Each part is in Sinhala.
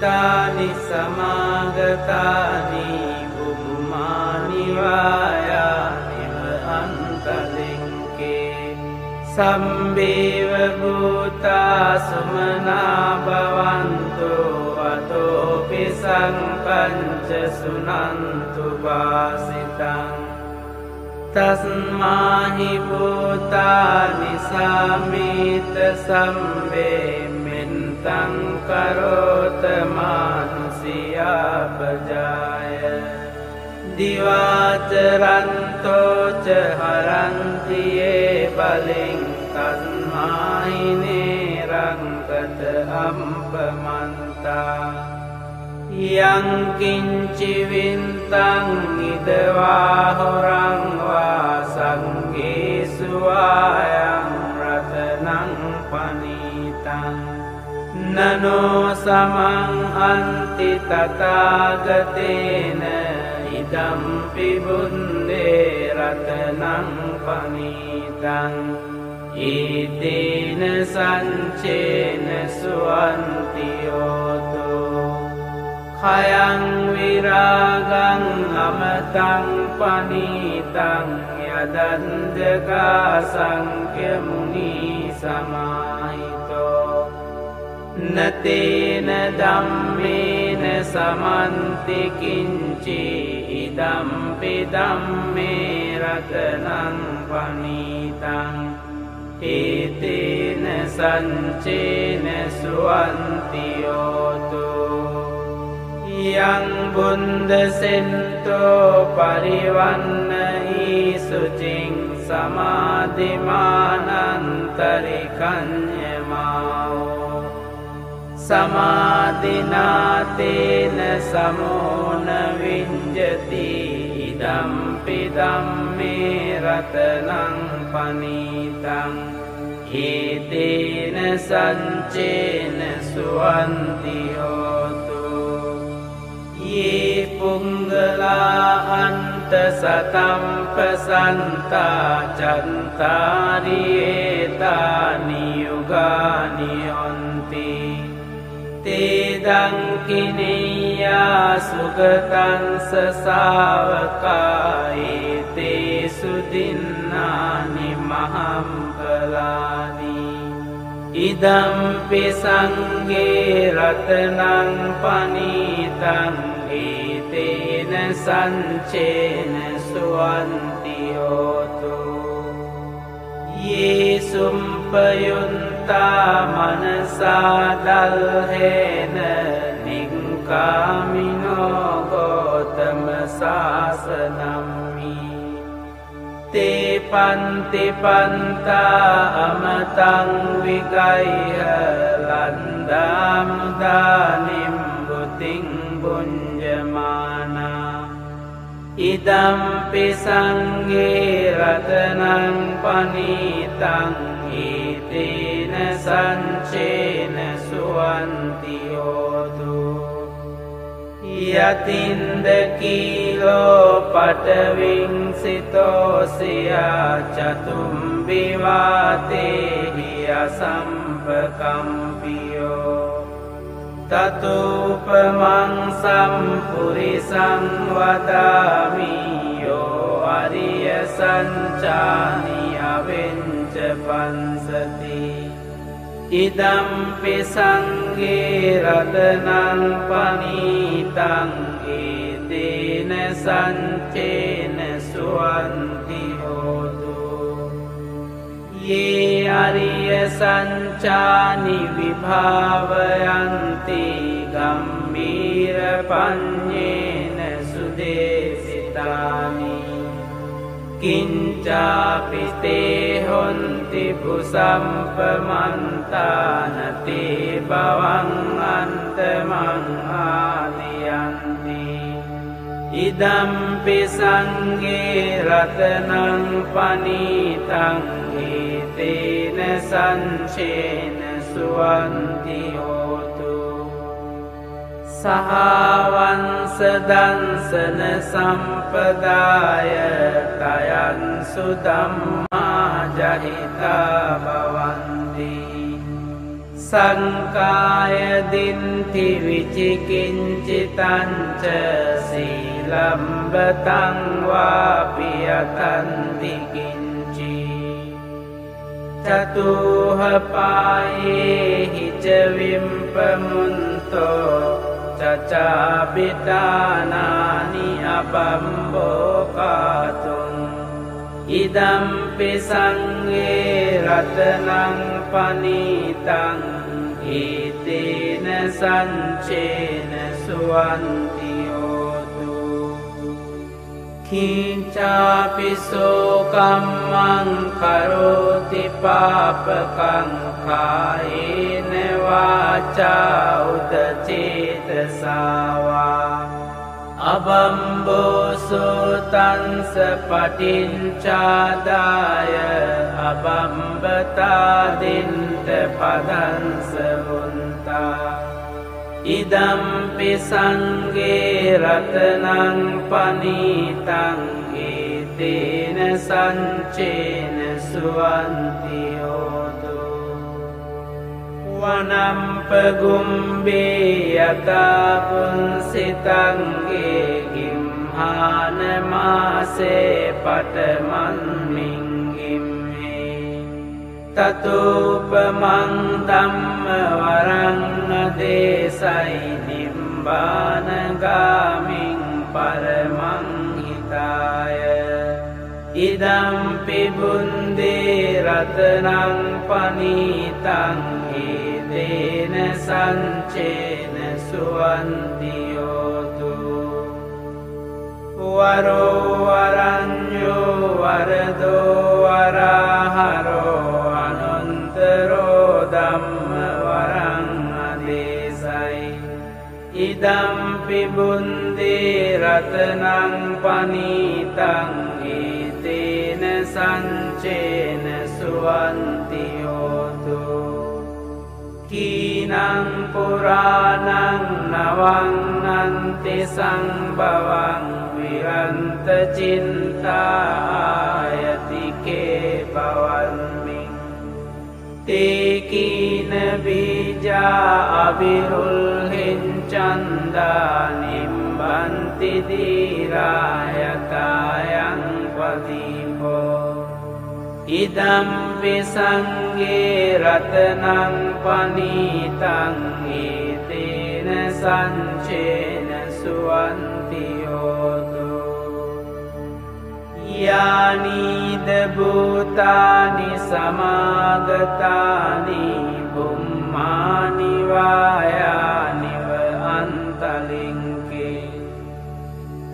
භූතානි සමාගතානි බුම්මානි වායානිව අන්තලින්කේ සම්බේව භූතා සුමනා භවන්තු අතෝපි සංකංච සුනන්තු වාසිතං තස්මාහි භූතානි සාමීත සම්බේ මෙන්තං කරෝත මානුසියාපජාය දිවාචරන්තෝච හරන්තියේ බලින් තස්මාහි නේරංකත අම්පමන්තා යං කිංචි වින්තං ඉදවා හොරං වා සංගේසු ආයං රතනං පනීතං නනෝ සමං අන්ති තථාගතේන ඉදම්පි බුන්දේ රතනං පනීතං ඊතේන සංචේන සුවන්තියෝතෝ khayang viragang amatang panitang yadandaka sankhya muni samahito natena dhammena samanti kinci idampi dhamme ratanang panitang etena sancena suwantiyoto yang bunda sento parivannahi sucing samadhimanantarikanyamao samadhinatena samona vinjati idampi dhamme ratanang panitang etena sancena suwantiyoto ye punggala anta satampasanta cantari etani yugani onti te dangkiniya sugatan sasavakai te sudinnani mahampalani idampi sangge ratanang panitang etena sancena suwantiyoto ye sumpayunta manasa dalhena nikkamino gotama sasanammi te panti panta amatang vigaiha landamudanim buting bunjamana idampi sangge ratanang panitang etena sancena suwantiyoto yatindakilo pataving sitosiya chatumbivatehi asampakampiyo tatupamang sampurisang vadami yo ariya sanchani avenca pansati idampi sangge ratanang panitang etena sancena suwantiyoto ye ariya sanchani vibhavayanti gambhira panyena sudesitani kincapi te honti pusampamantana te bhavang antamang aliyanti idampi sangge ratanang panitang etena sancena suwantiyoto sahavansa dansana sampadaya tayan sudamma jahita bhavanti සංකාය දින්ති විචිකිංචිතංච සීලම්බතං වාපි යතන්ති කිංචි චතුහපායේහි ච විම්පමුන්තෝ චචාපිතානානි අපම්බෝකාතුං ඉදම්පි සංඝේ රතනං පනීතං ඊතේන සංචේන සුවන්ති හෝතු කිංචාපි සෝකම්මං කරෝති පාපකං කායේන වාචා උද චේතසාවා අබම්බෝසෝතන්ස පටිංචාදාය අබම්බතාදින්ට පදන්ස වුන්තා ඉදම්පි සංඝේ රතනං පනීතං ඒතේන සංචේන සුවන්ති හෝතු වනම්පගුම්බේ යතා පුන්සිතංගේ ගිම්හානමාසේ පටමන්මින්ගිම්හේ තතුපමං ධම්ම වරං දේසයි නිම්බානගාමින් පරමං හිතාය ඉදම්පි බුන්දේ රතනං පනීතං ඒතේන සංචේන සුවන්ති හෝතු වරෝ වරඤ්ඤෝ වරදෝ වරහරෝ අනන්තරෝ ධම්ම වරං අදේසයි ඉදම්පි බුන්දේ රතනං පනීතං ඒතේන සංචේන සුවන්ති හෝතු කීනං පුරාණං නවං සංභවං විරන්ත චින්තායතිකේ පවන්මින් තේකීන බීජා අවිරුල්හෙන් චන්දා නිම්බන්ති දීරායතායං පදීපෝ ඉදම්පි සංඝේ රතනං පනීතං ඒතේන සංචේන සුවන්ති හෝතු යානීද භූතානි සමාගතානි බුම්මානි වායානිව අන්තලින්කේ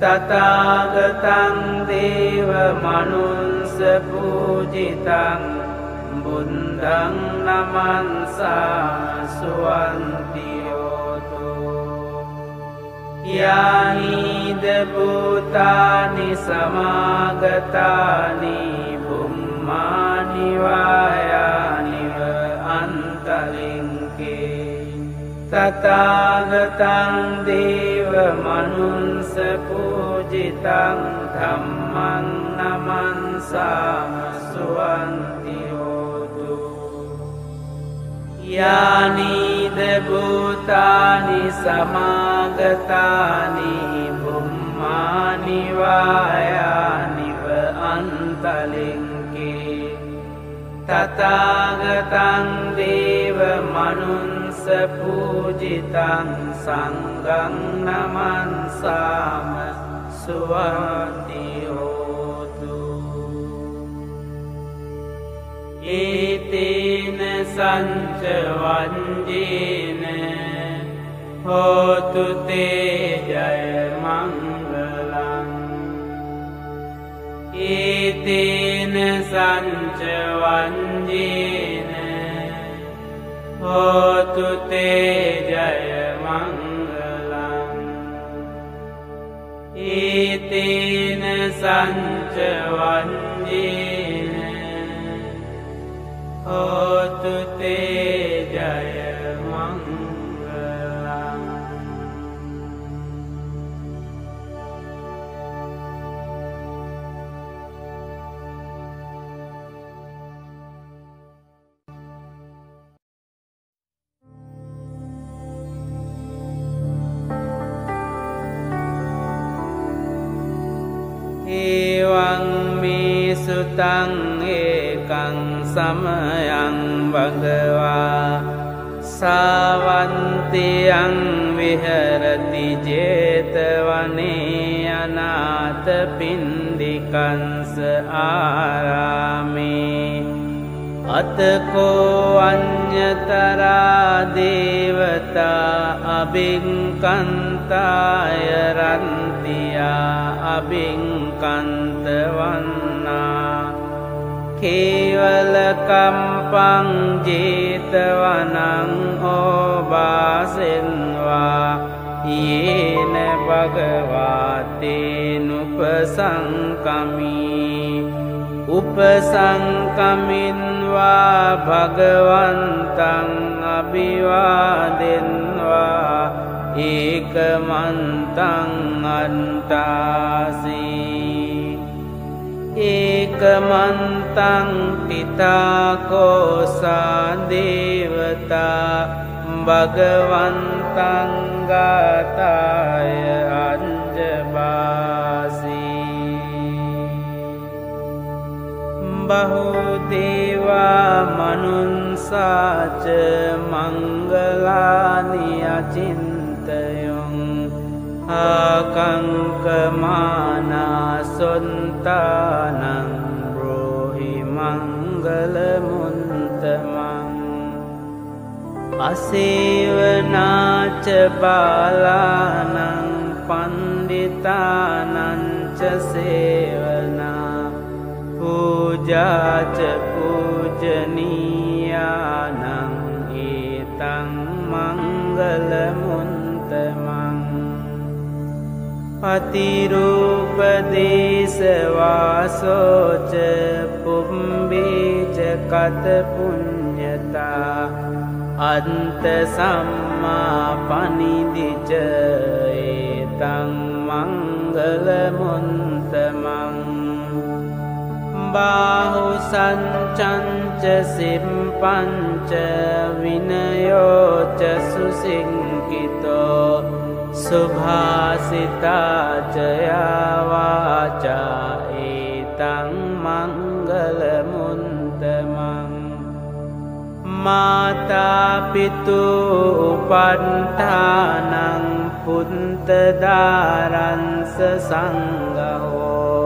තථාගතං දේව මනුස්ස පූජිතං බුද්ධං නමන්සා සුවන්ති හෝතු යාහිද භූතානි සමාගතානි බුම්මානි වායානිව අන්තලින්කේ තථාගතං දේව මනුස්ස පූජිතං ධම්මං නමන්සාම සුවන්ති හෝතු යානීද භූතානි සමාගතානි බුම්මානි වායානිව අන්තලින්කේ තථාගතං දේව මනුස්ස පූජිතං සංඝං නමන්සාම සුවන්ති හෝතු ඒතේන සංච වංජේන හෝතු තේ ජය මංගලං ඒතේන සංච වංජේන හෝතු තේ ජය මංගලං ඒතේන සංච වංජේන හෝතු තේ ජය මංගලං සුතං ඒකං සමයං භගවා සාවන්තියං විහෙරති 제තවනේ අනාථපිණ්ඩිකංස ආරාමේ අතකෝ අඤ්ඤතරා දේවතා අබින්කන්තාය රන්තියා අබින්කන්ත වන්නා කේවල කම්පං 제තවනං ඕබාසෙන්වා යේන භගවාතේනුපසංකමී උපසංකමින්වා භගවන්තං අභිවාදෙන්වා ඒකමන්තං අන්තාසී ඒකමන්තං පිතාකෝසා දේවතා භගවන්තං ගාතාය අංජබාසී බහුදේවා මනුන්සාච මංගලානි අචින්තයොං ආකංකමානා සොන්තානං බ්‍රෝහි මංගලමුන්තමං අසේවනාච බාලානං පණ්ඩිතානංච සේවනා පූජාච පූජනීයානං ඒතං මංගලමුන්තමං පතිරූපදේශවාසෝච පුම්බේච කත පුඤ්ඤතා අන්ත සම්මා පනිදිච ඒතං මංගලමුන්තමං බාහු සංචංච සිම්පංච විනයෝච සුසිංකිතෝ සුභාසිතාච යාවාචා ඒතං මංගලමුන්තමං මාතා පිතු උපට්ඨානං පුන්තදාරංස සංඝෝ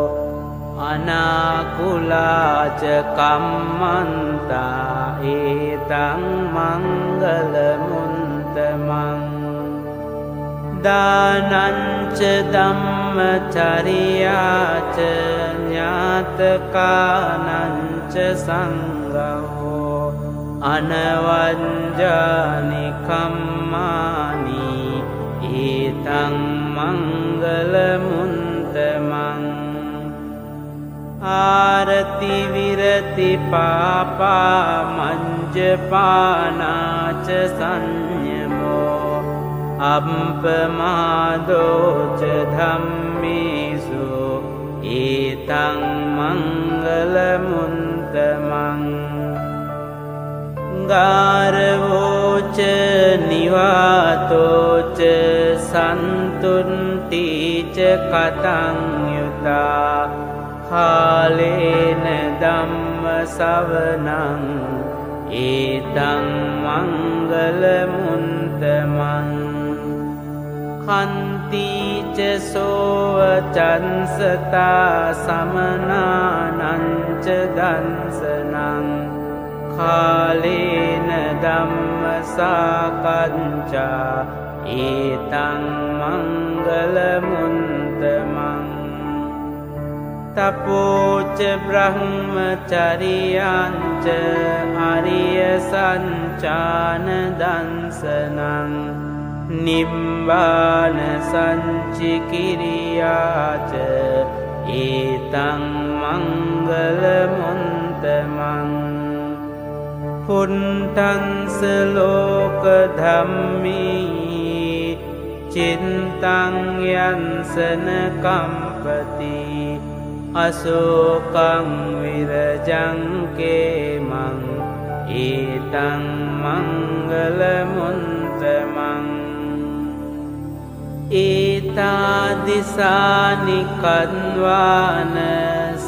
අනාකුලාච කම්මන්තා ඒතං මංගලමුන්තමං දානංච ධම්මචරියාච ඥාතකානංච සංඝෝ අනවංජානි කම්මානි ඒතං මංගලමුන්තමං ආරති විරති පාපා මංජපානාච සංයමෝ අප්පමාදෝච ධම්මේසු ඒතං මංගලමුන්තමං ගාරවෝච නිවාතෝච සන්තුන්තිච කතං යුතා කාලේන ධම්ම සවනං ඒතං මංගලමුන්තමං කන්තිච සෝව චන්සතා සමනානංච දන්සනං කාලේන ධම්ම සාකච්ඡා ඒතං මංගලමුන්තමං තපෝච බ්‍රහ්මචරියංච අරිය සංචාන දන්සනං නිබ්බාන සංචිකිරියාච ඒතං මංගලමුන්තමං පුන්තංස ලෝක ධම්මී චින්තං යන්සන කම්පති අසෝකං විරජං කේමං ඒතං මංගලමුන්තමං ඒතාදිසානි කන්වාන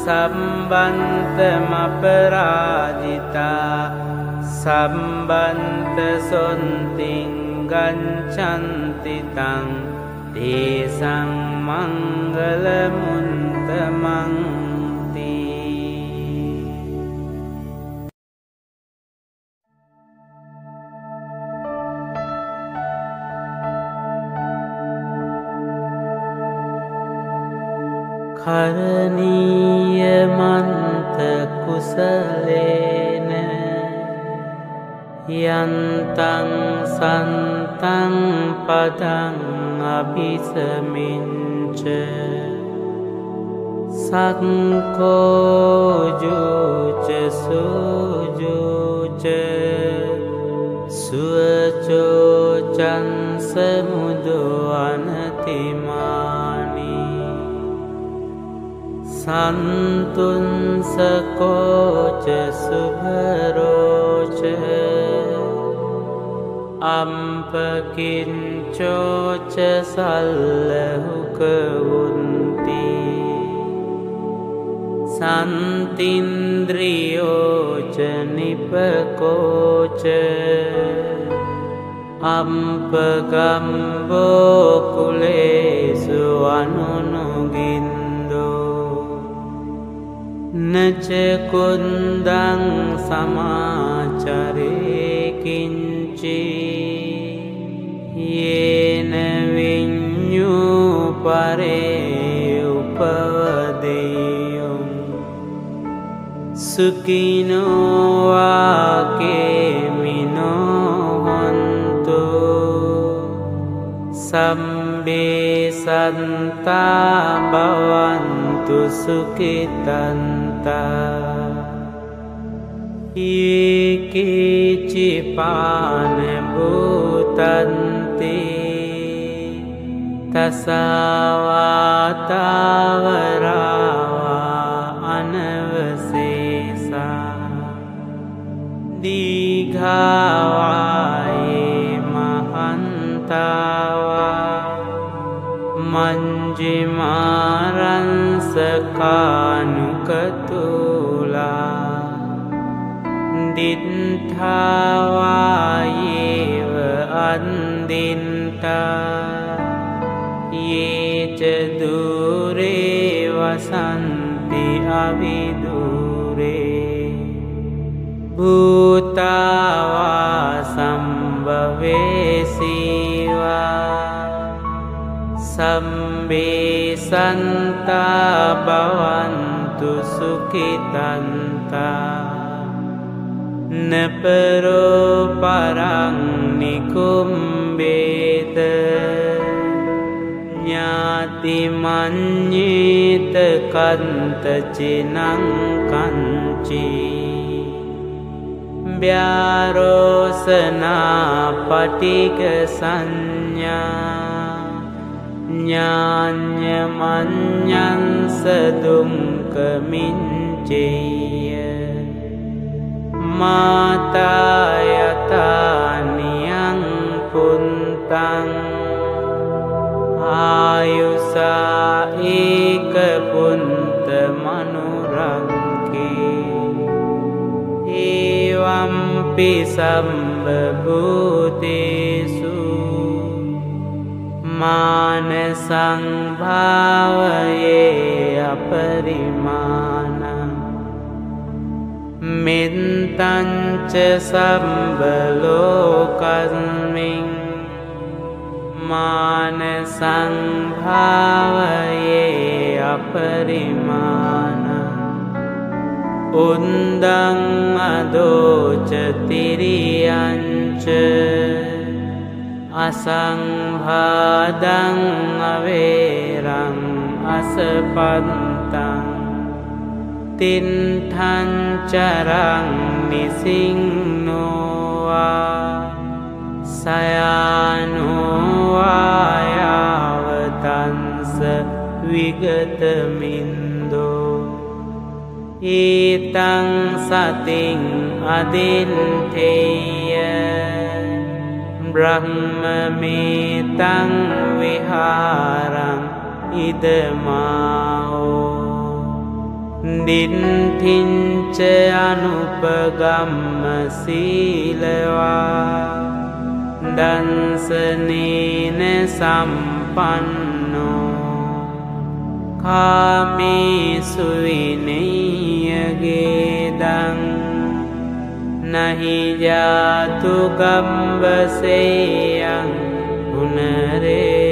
සම්බන්තමපරාජිතා සම්බන්ත සොන්තිං ගච්ඡන්තිතං තේසං මංගල මුන්තමං කරණීය මන්ත කුසලේන යන්තං සන්තං පදං අபிසමින්ච සක්ඛෝජුච සුජුච සුවචෝචං සමුදවනතිමානි සන්තුන්සකෝච සුභරෝච අම්පකින්චෝච සල්ලහුකවුන්ති සන්තින්ද්‍රියෝච නිපකෝච අම්පගම්බෝකුලේසු අනුනුගින්දෝ නචකුන්දං සමාචරේකින්චි යේන විඤ්ඤූ පරේ උපවදෙයුම් සුඛිනෝ වාකේමිනෝ හොන්තු සම්බේ සන්තා භවන්තු සුඛිතන්තා ඒකේචිපාන භූතන්ති තසවාතාවරාවා අනවසේසා දීඝාවායේ මහන්තාවා මංජිමාරංසකානුකතුලා දිත්ථාවායේව අන්දින්තා යේච දුරේ වසන්ති අවිදුරේ භූතාවා සම්භවේසීවා සම්බේ සන්තා භවන්තු සුඛිතන්තා නපරෝ පරං නිකුම්බේත ඥාති මඤ්ඤේත කන්ත චිනං කංචි ව්‍යාරෝසනා පටික සංඥා ඥාඤ්ඤ මඤ්ඤංස දුම්කමින්චේය මාතා යතානියං පුන්තං ආයුසා ඒක පුන්ත මනුරංකේ ඒවම්පි සම්බභූතේසු මාන සංභාවයේ අපරිමාණං මෙත්තංච සම්බලෝකස්මින් මාන සංභාවයේ අපරිමාණං උන්දං අදෝච තිරියංච අසංභාදං අවේරං අසපත්තං තින්ඨං චරං නිසින්නෝවා සයානෝවා යාවතංස විගතමින්දෝ ඊතං සතින් අදින්ඨේය බ්‍රහ්මමේතං විහාරං ඉදමාෝ දිට්ඨිංච අනුපගම්ම සීලවා දන්සනේන සම්පන්නෝ කාමේසු විනය්‍යගේදං නහි ජාතු ගම්බසේයං පුනරේති.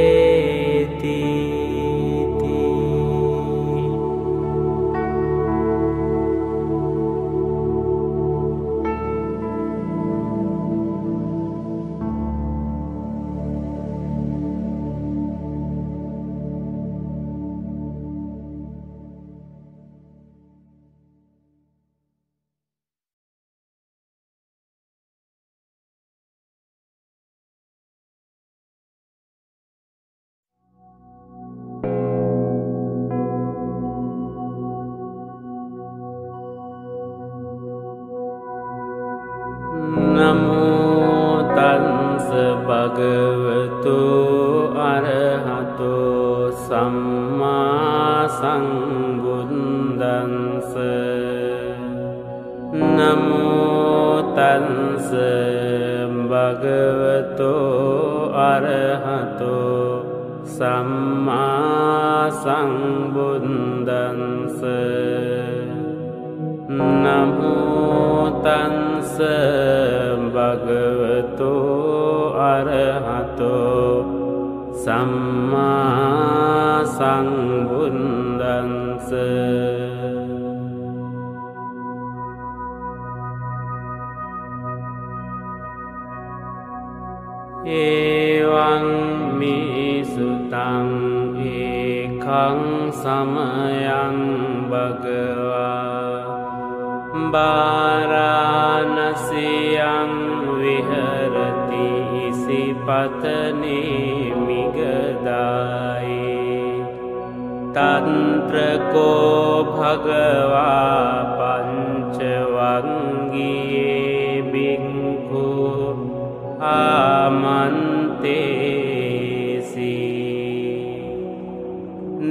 නමෝ තස්ස භගවතු අරහතෝ සම්මා සම්බුද්දස්ස. නමෝ තස්ස භගවතු අරහතෝ සම්මා සම්බුද්දස්ස. නමෝ තස්ස භගවතු අරහතෝ සම්මා සම්බුද්දස්ස. එවං මේ සුතං ඒකං සමයං භගවා වාරාණසියං විහරති ඉසිපතනේ මිගදායි තන්ත්‍රකෝ භගවා පංචවංගියේ බික්ඛු ආමන්තේසි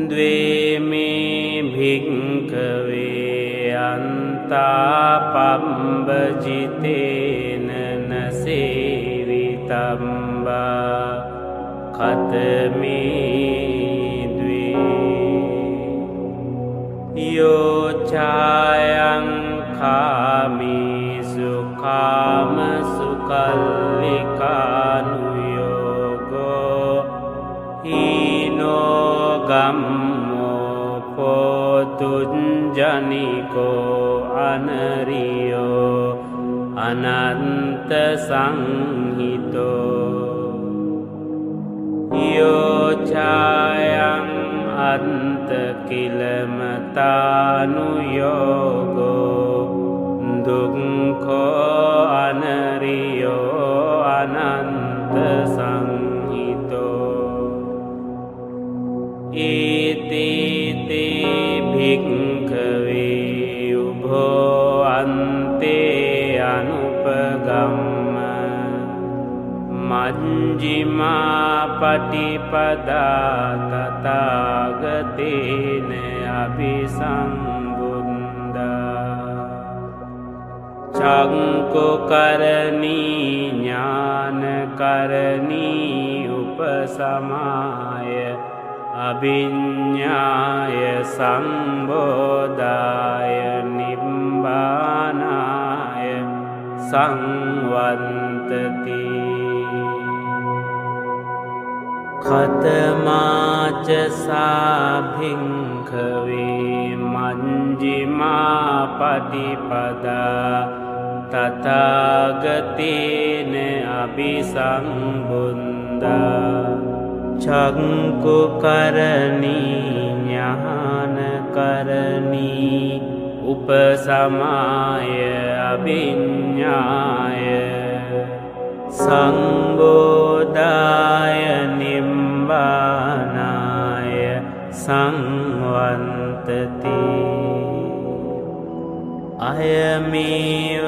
ද්වේමේ භික්ඛවේ අන්තාපම්බජිතේන නසේවිතම්බා කතමේ ද්වේ යෝචායං කාමීසු කාමසු කල්ලිකානුයෝගෝ හීනෝ ගම්මෝ පොතුංජනිකෝ අනරියෝ අනන්ත සංහිතෝ යෝචායං අන්ත කිලමතානුයෝගෝ දුක්ඛෝ අනරියෝ අනන්ත සංහිතෝ ඒතේ භික්ඛවේ උභෝ අන්තේ අනුපගම්ම මජ්ක්‍ධිමා පටිපදා තථාගතේන අභිසම්බුද්ධා චක්ඛුකරණී ඥානකරණී උපසමාය අභිඤ්ඤාය සම්බෝධාය නිබ්බානාය සංවත්තති ඛතමාච සාභික්ඛවේ මජ්ක්‍ධිමා පටිපදා තථාගතේන අභිසම්බුද්ධා චක්ඛුකරණී ඥානකරණී උපසමාය අභිඤ්ඤාය සංබෝධාය නිබ්බානාය සංවත්තති අයමේව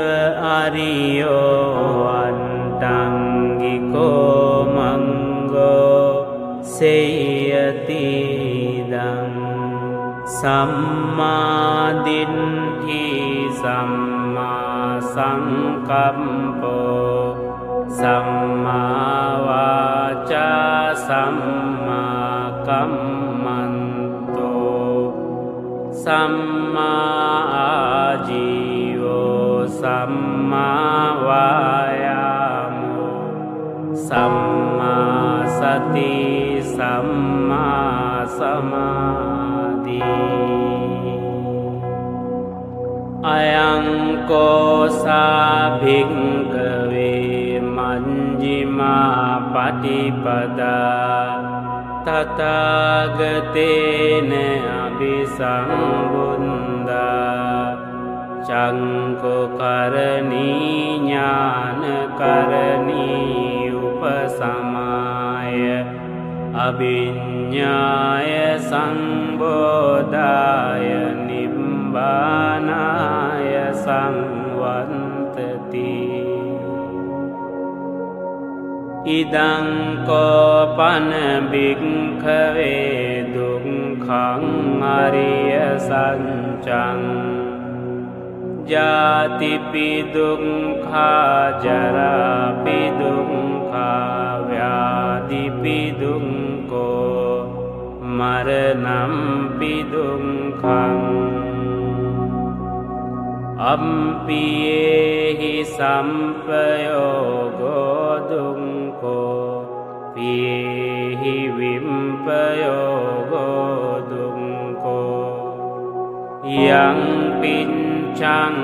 අරියෝ අට්ඨංගිකෝ මංගෝ සේයතිදං Samma Diṭṭhi Samma Saṅkamppo Samma Vācā Samma Kammanto Samma Ājīvo Samma Vāyāmo Samma Sati Samma Samadhi Ayaṁ ko sa bhikkhave majjhima patipada tathāgatena abhisambuddha caṅko karani ñāna karani upasamaya abhiññāya saṅbodhāya nibbānāya saṅvantati Idaṅ kopana bhikkhave dukkhaṅ ariyya sañcaṅ Jātipi dukkha jarapi dukkha vyādipi dukkho maranampi dukkhaṅ Ampiyehi sampayogo dukkho piyehi vimpayogo dukkho Yang pincang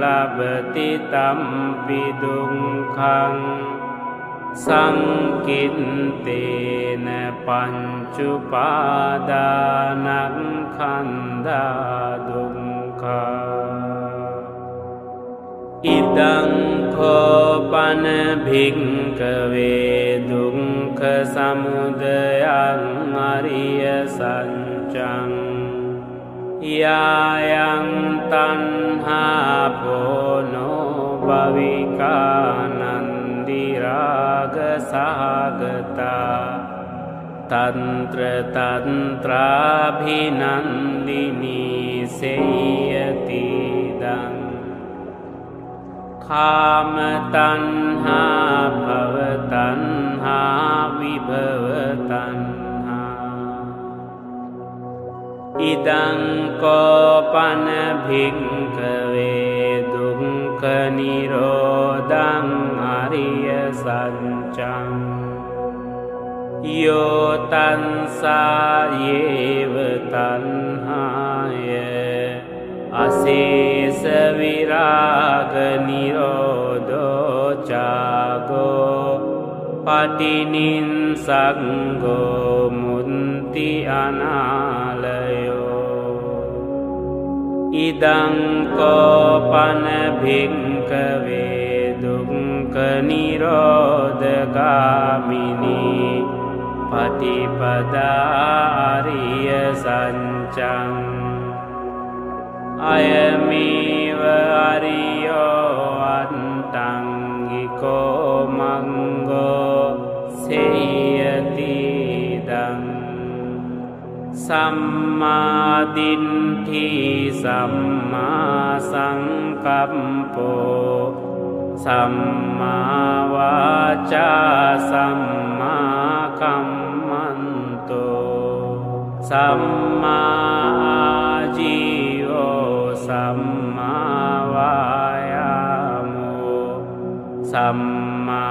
labati tampi dukkhaṅ Saṅkintena pañcupadānaṁ khandhā dukkha Idaṅ kopana bhikkhave dukkha samudayaṅ ariyya sañcaṅ Yayaṅ tanhā phono bhavika nandiraga sahagata tantra tantrabhinandini seyati daṅ Kāma tanhā bhava tanhā vibhava tanhā Idaṅ kopana bhikkhave dukkha nirodhaṅ ariyya sañcaṅ Yo tansā yeva tanhāya Asesa virāga nirodho cago Patininsaṅgo munti anālayo Idaṅ kopana bhikkhave dukkha nirodhagamini patipada ariyya sañcaṅ Ayamiva ariyo antaṅ iko mango seyati daṅ Samma Diṭṭhi Samma Saṅkamppo Samma Vācā Samma Kammanto Samma Ājīvo Samma Vāyāmo Samma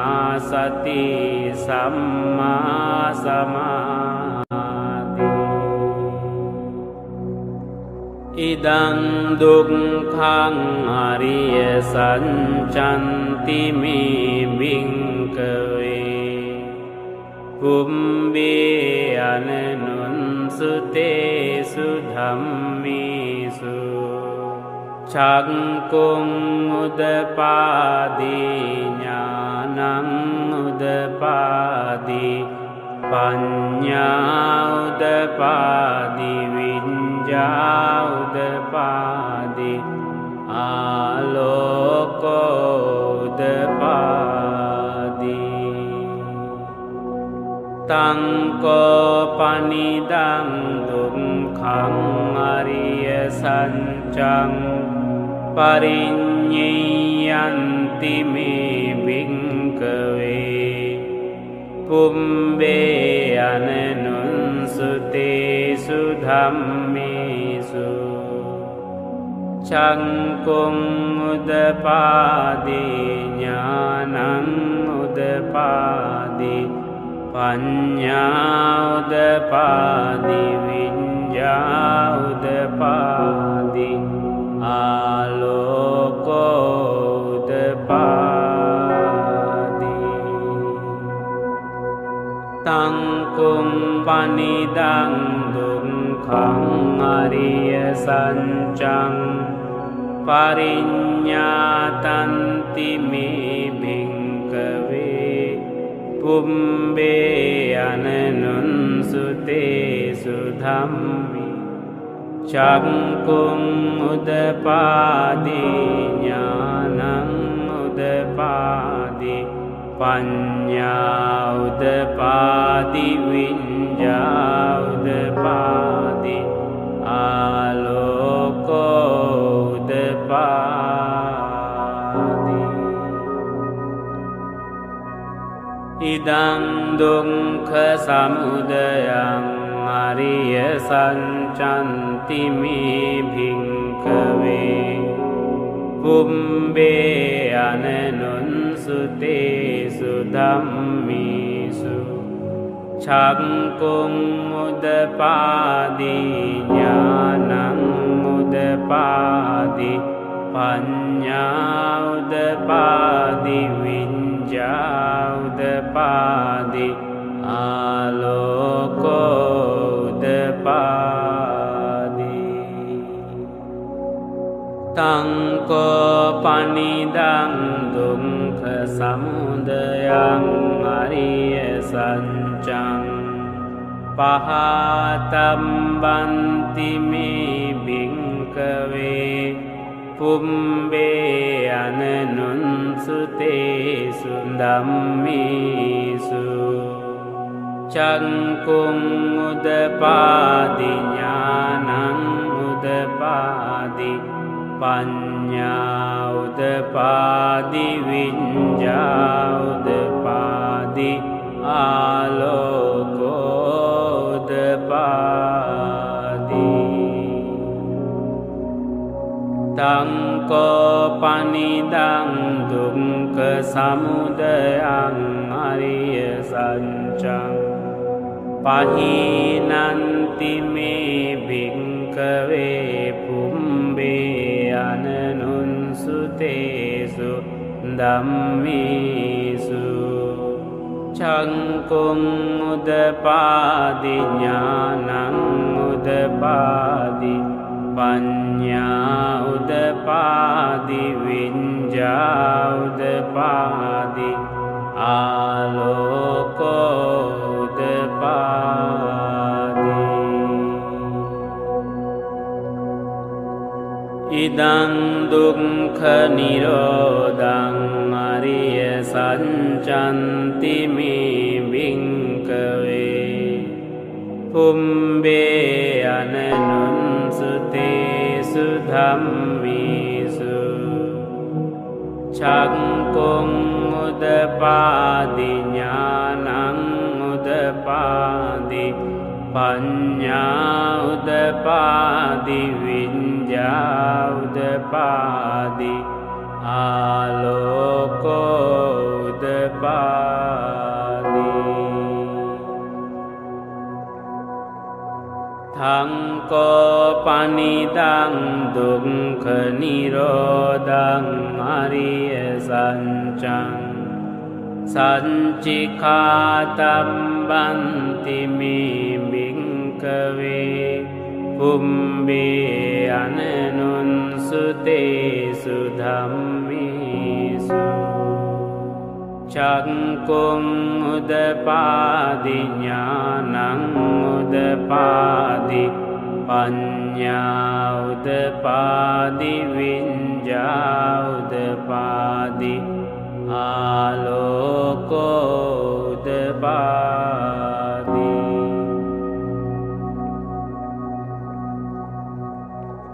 Sati Samma Samadhi Idaṅ dukkhaṅ ariyya sañcanti me bhikkhave Pumbhe ananunsutesu dhammesu Caṅkung udapādi ñānaṅ udapādi Paññā udapādi viññā udapādi Āloko udapādi Tangko panidang dukkhaṃ ariya saccang parinyeyanti me bhikkave pumbbe ananunsutesu dhammesu cangkung udapadi ඥānaṃ udapadi paññā udapadi viññā udapadi āloko udapadi tangkung panidang dukkhaṃ ariya saccang pariññātanti me bhikkave pumbbe ananunsutesu dhammi cangkung udapadi ඥānaṃ udapadi paññā udapadi viññā udapadi āloko udapadi idang dukkha samudayaṃ ariya sacchanti me bhikkave pumbbe ananunsutesu dhammesu cangkung udapadi ඥānaṃ udapadi paññā udapadi viññā udapadi āloko udapadi tangko panidang dukkha samudayaṃ ariya saccang pahatambanti me bhikkave pumbbe ananunsutesu dhammesu cangkung udapadi ඥānaṃ udapadi paññā udapadi viññā udapadi āloko udapadi tangko panidang dukkha samudayaṃ ariya saccang pahinanti me bhikkave pumbbe ananunsutesu dhammesu cangkung udapadi ඥānaṃ udapadi paññā udapadi viññā udapadi āloko udapadi idang dukkha nirodhaṃ ariya sacchanti me bhikkave pumbbe ananunsutesu dhammesu cangkung udapadi ඥānaṃ udapadi paññā udapadi viññā udapadi āloko udapadi tangko panidang dukkha nirodhaṃ ariya saccang sañccikātambanti me bhikkave pumbbe ananunsutesu dhammesu cangkung udapadi ඥānaṃ udapadi paññā udapadi viññā udapadi āloko udapadi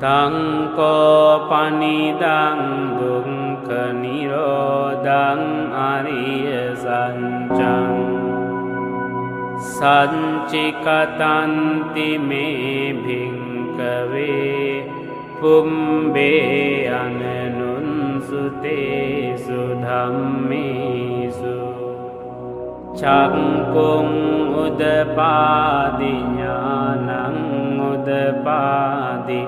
තංකෝ පනිදං දුක්ඛ නිරෝධං අරිය සත්‍යං සංචිකතන්ති මේ භික්ඛවේ පුම්බේ අනනුන්සුතේසු ධම්මේසු චක්කුං උදපාදි ඥානං උදපාදි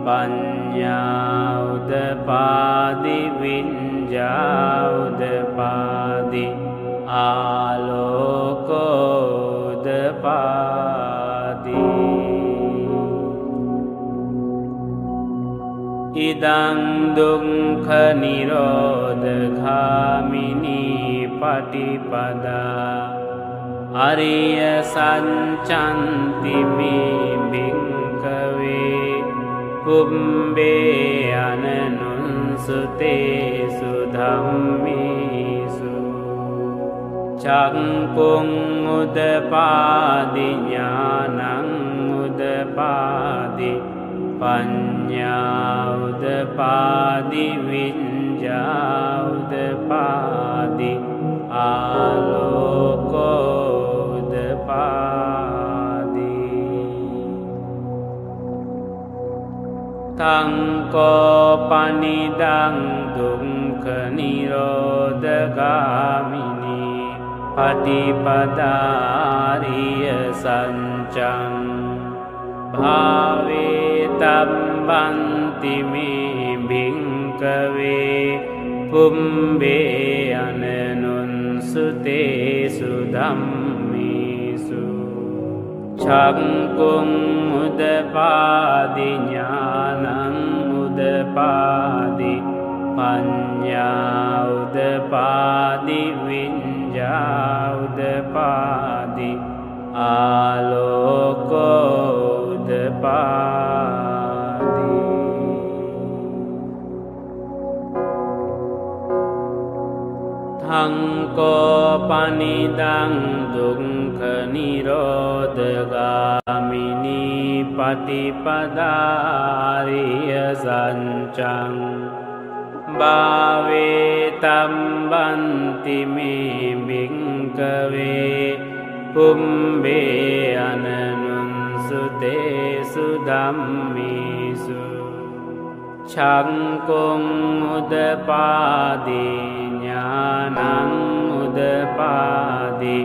පඤ්ඤා උදපාදි විඤ්ඤා උදපාදි ආලෝකෝ උදපාදි ඉදං දුක්ඛ නිරෝධගාමිනී පටිපදා අරිය සත්‍යන්ති මේ භික්ඛවේ පුම්බේ අනනුන්සුතේසු ධම්මේසු චක්කුං උදපාදි ඥානං උදපාදි පඤ්ඤා උදපාදි විඤ්ඤා උදපාදි ආලෝකෝ උදපාදි තංකෝ පනිදං දුක්ඛ නිරෝධගාමිනී පටිපදාරිය සත්‍යං භාවේ තබ්බන්ති මේ භික්ඛවේ පුම්බේ අනනුන්සුතේසු ධම්මේසු චක්කුං උදපාදි ඥානං උදපාදි පඤ්ඤා උදපාදි විඤ්ඤා උදපාදි ආලෝකෝ උදපාදි තංකෝ පනිදං දුක්ඛ නිරෝධගාමිනී පටිපදාරිය සත්‍යං භාවේ තබ්බන්ති මේ භික්ඛවේ පුම්බේ අනනුන්සුතේසු ධම්මේසු චක්කුං උදපාදි ඥානං උදපාදි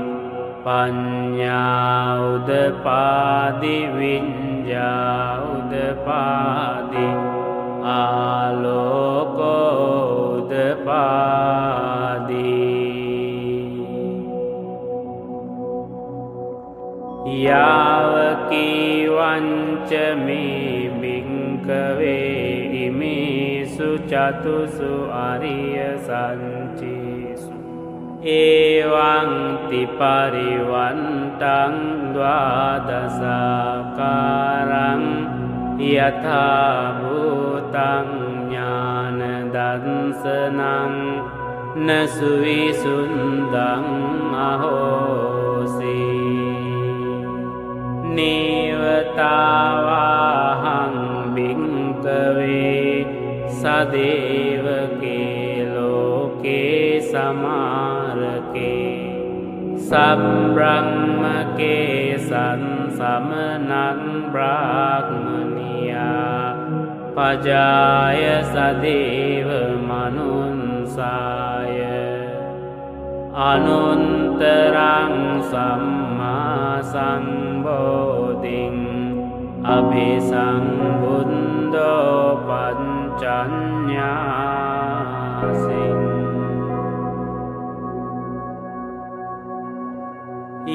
පඤ්ඤා උදපාදි විඤ්ඤා උදපාදි ආලෝකෝ උදපාදි යාවකී වංච මේ භික්ඛවේ ඉමේසු චතුසු අරිය සංචේසු එවං තිපරිවන්තං ද්වාදසාකාරං යථා භූතං ඥාන දර්ශනං නසුවිසුන්දං අහෝසි නේවතාවාහං භික්ඛවේ සදේවකේ ලෝකේ සමාරකේ සබ්‍රහ්මකේ සංසමනං බ්‍රාහ්මනියා පජාය සදේව මනුන්සාය අනුන්තරං සම්මා සම්බෝධින් අභිසම්බුද්ධෝ පංචඤ්ඤාසින්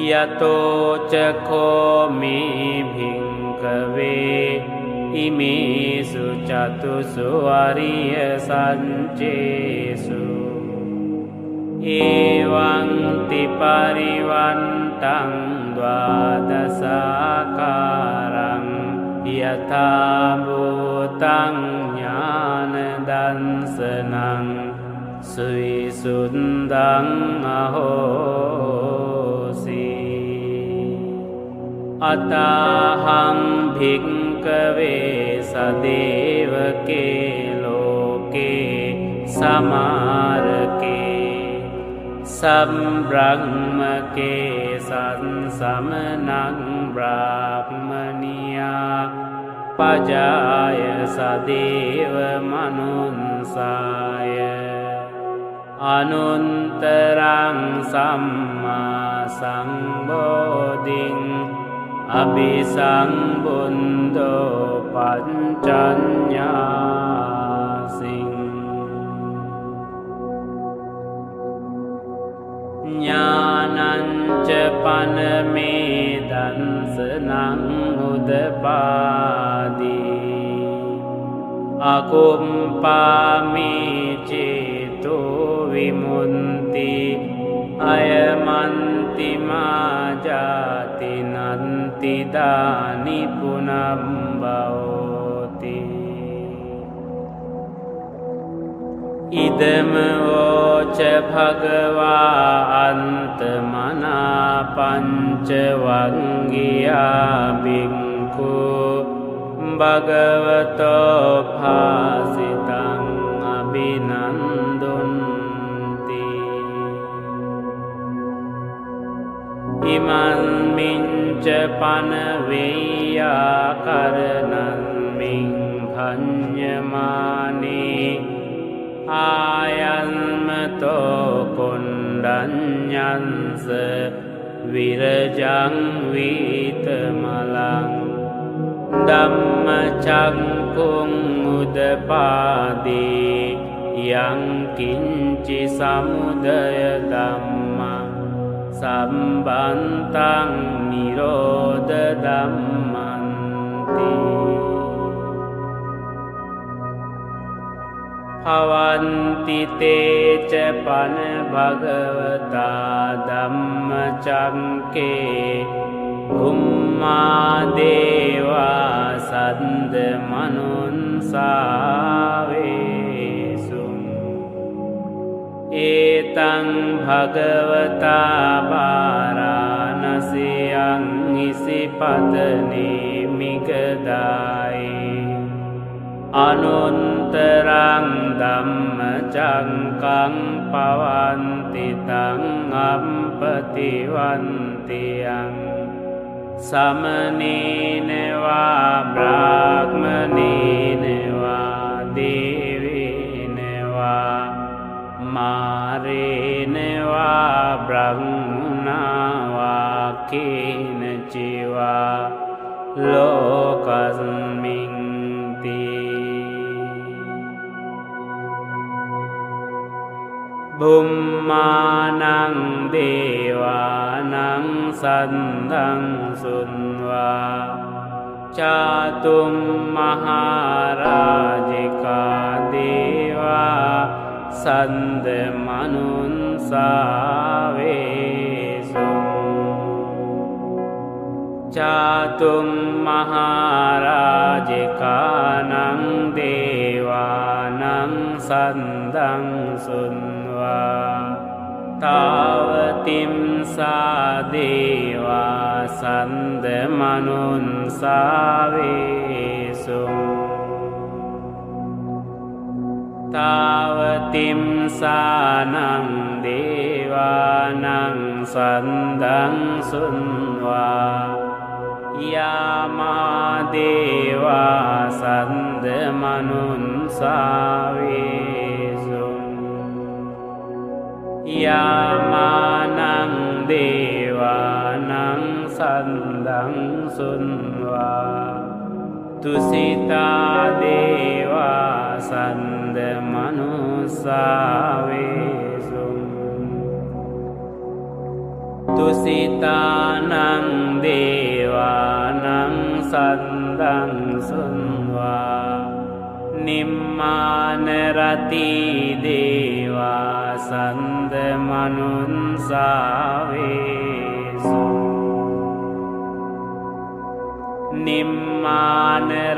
යතෝ චකෝ මේ භික්ඛවේ ඉමේසු චතුසු අරිය සංචේසු එවං තිපරිවන්තං ද්වාදසාකාරං යථා භූතං ඥාන දර්ශනං සුවිසුන්දං අහෝසි අතහං භික්ඛවේ भिक्कवे सदेवके लोके समारके सम्ब्रह्मके संसमनं ब्राह्मणिया पजाय सदेव मनुंसाय अनुत्तरं सम्मा संबोधिं अभिसंबुद्धो पञ्चन्यासिं ज्ञानं च पनमेदंसनं उदपादि अकुम्पामि चेतो विमुन्ति अयमन्ति मा जाति नन्ति दानि पुनः भवति इदं वोच भगवा अन्तमना पञ्चवङ्गिया भिक्खु भगवतो भासितं अभिनन्दन्ति इमन्मिञ्च पनवेय्याकरणन्मिं भञ्जमाने आयन्मतो कुण्डन्यंस विरजं वीतमलं धम्मचक्कुं उदपादि यं किञ्चि समुदय धम्मा सम्बन्तं निरोध धम्मन्ति भवन्ति ते च पन भगवता धम्मचक्के भूम्मा देवा सन्दमनुंसावेषु एतं भगवता वाराणस्यां निशिपतने मिगदाये अनुत्तरं धम्मचक्कं पवन्ति तं अम्पतिवन्त्यं समनेन वा ब्राह्मणेन वा देवेन वा मारेण वा ब्रह्मणा वा केनचिवा लोकस्मिन् भूम्मानं देवानं सन्दं सुन्वा चातुं महाराजिका देवा सन्दमनुंसावेषु चातुं महाराजिकानं देवानं सन्दं सुन्वा तावतीं सा देवा सन्दमनुंसावेषु तावतीं सानं देवानं सन्दं सुन्वा यामा देवा सन्दमनुंसावेषु यामानं देवानं सन्दं सुन्वा तुसिता देवा सन्दमनुंसावेषु तुसितानं देवानं सन्दं सुन्वा निम्मानरति देवा सन्दमनुंसावेषु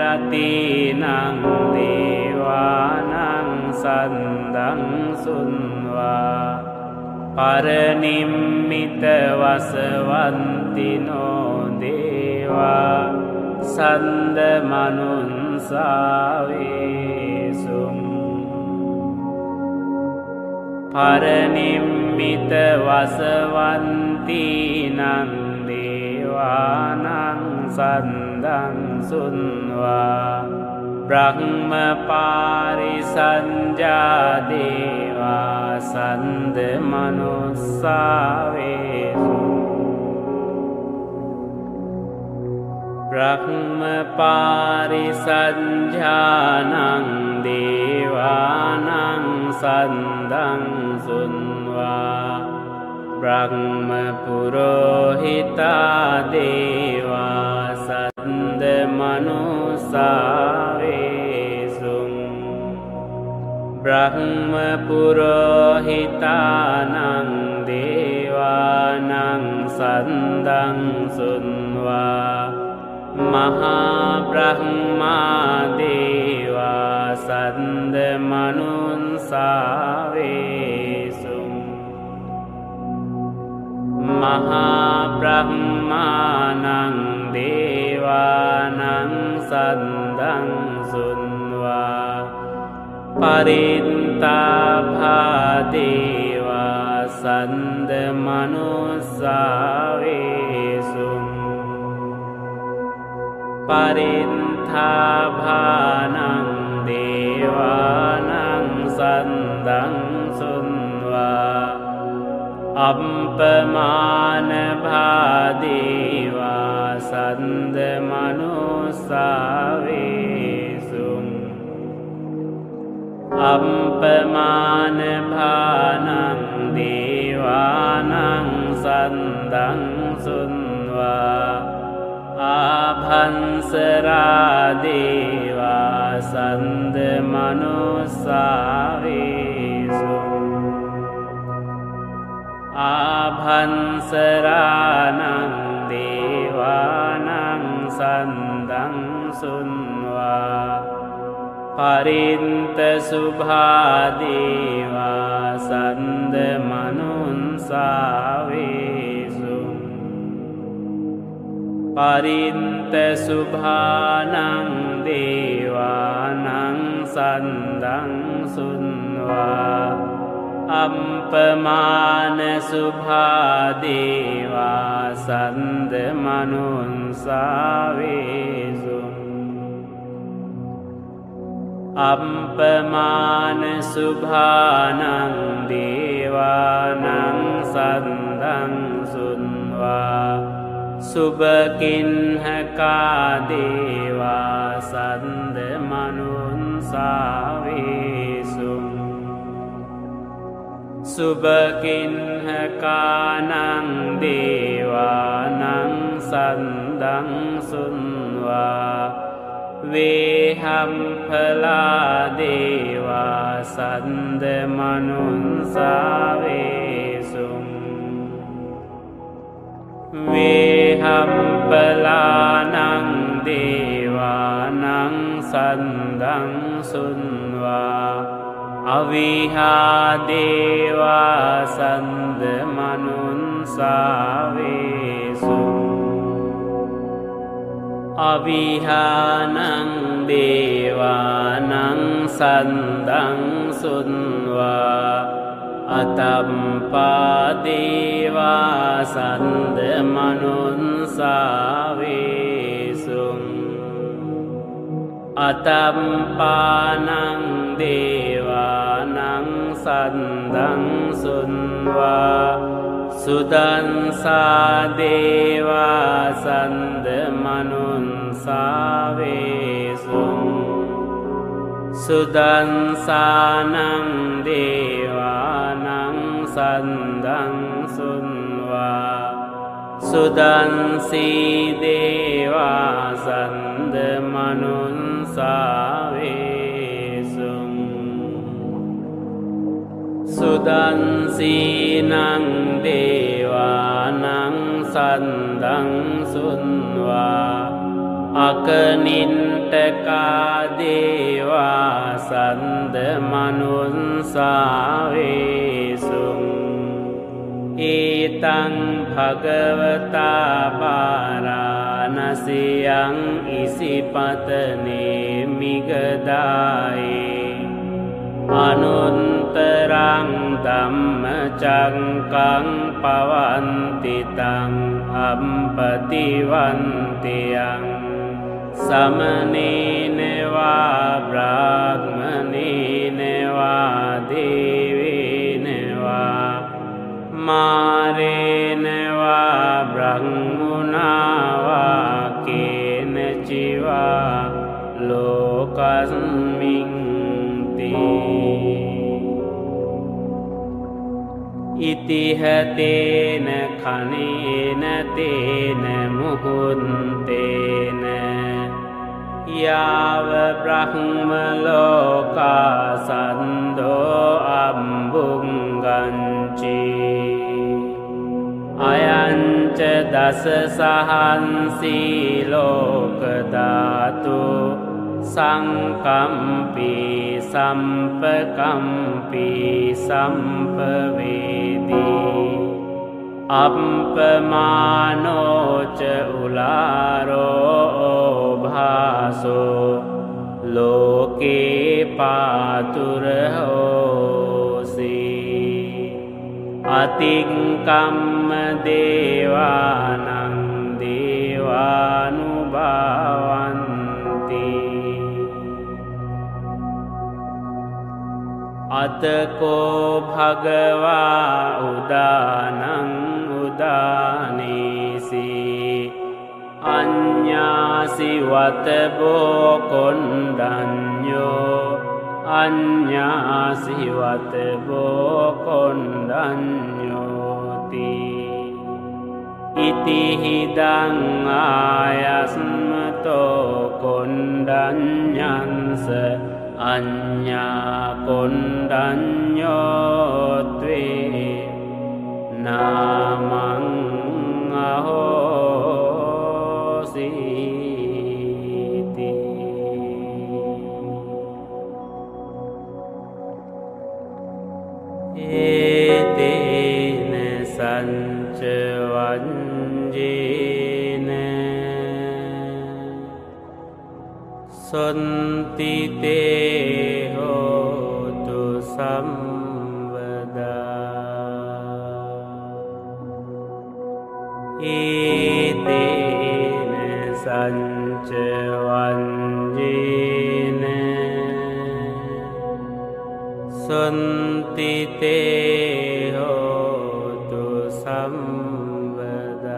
निम्मानरतीनां देवानां सन्दं सुन्वा परनिम्मितवसवन्तिनो देवा සන්ද මනුන්සාවේසුම් පරනිම්මිත වසවන්තිනං දේවානං සන්දං සුන්වා බ්‍රහ්ම පාරිසංජා දේවා සන්ද මනුස්සාවේසු බ්‍රහ්ම පාරිසංජානං දේවානං සන්දං සුන්වා බ්‍රහ්ම පුරෝහිතා දේවා සන්ද මනුස්සාවේසුං බ්‍රහ්ම පුරෝහිතානං දේවානං සන්දං සුන්වා මහා බ්‍රහ්මා දේවා සන්ද මනුන්සාවේසුං මහා බ්‍රහ්මානං දේවානං සන්දං සුන්වා පරිත්තාභා දේවා සන්ද මනුස්සාවේසුං පරිත්තාභානං දේවානං සන්දං සුන්වා අප්පමානභා දේවා සන්ද මනුස්සාවේසුං අප්පමානභානං දේවානං සන්දං සුන්වා ආභංසරා දේවා සන්ද මනුස්සාවේසුං ආභංසරානං දේවානං සන්දං සුන්වා පරින්ත සුභා දේවා සන්ද මනුන්සාවේසුං පරින්ත සුභානං දේවානං සන්දං සුන්වා අප්පමාන සුභා දේවා සන්ද මනුන්සාවේසුං අප්පමාන සුභානං දේවානං සන්දං සුන්වා සුභකින්හකා දේවා සන්ද මනුන්සාවේසුං සුභකින්හකානං දේවානං සන්දං සුන්වා වේහම්ඵලා දේවා සන්ද මනුන්සාවේසුං වේහම්ඵලානං දේවානං සන්දං සුන්වා අවිහා දේවා සන්ද මනුන්සාවේසුං අවිහානං දේවානං සන්දං සුන්වා අතම්පා දේවා සන්ද මනුන්සාවේසුං අතම්පානං දේවානං සන්දං සුන්වා සුදන්සා දේවා සන්ද මනුන්සාවේසුං සුදන්සානං දේවානං සන්දං සුන්වා සුදන්සී දේවා සන්ද මනුන්සාවේසුං සුදන්සීනං දේවානං සන්දං සුන්වා අකනින්ටකා දේවා සන්ද මනුන්සාවේසුං ඒතං භගවතා පාරාණසියං ඉසිපතනේ මිගදායේ අනුන්තරං ධම්මචක්කං පවන්තිතං අම්පතිවන්තියං සමනේනවා බ්‍රාහ්මනේනවා දේවේනවා මාරේනවා බ්‍රහ්මුණාවා කේනචිවා ලෝකස්මින් ඉතිහතේන කනේන තේන මුහුන්තේන යාව බ්‍රහ්ම ලෝකා සන්දෝ අම්බුංගංචී අයංච දස සහන්සී ලෝක ධාතු සංකම්පී සම්පකම්පී සම්පවේදී අප්පමානෝච උලාරෝ භාසෝ ලෝකේ පාතුරහෝසි අතික්කම්ම දේවානං දේවානුභාවන්ති අතකෝ භගවා උදානං උදානීසි අඤ්ඤාසි වතබෝ කොණ්ඩඤ්ඤෝ අඤ්ඤාසි වතබෝ කොණ්ඩඤ්ඤෝති ඉතිහිදං ආයස්මතෝ කොණ්ඩඤ්ඤංස අඤ්ඤා කොණ්ඩඤ්ඤෝත්වේ නාමං අහෝසීති ඒතේන සංච වංජේන සොන්තිතේ හෝතු සම්වදා ඒතේන සංච වංජේන සොන්තිතේ හෝතු සම්වදා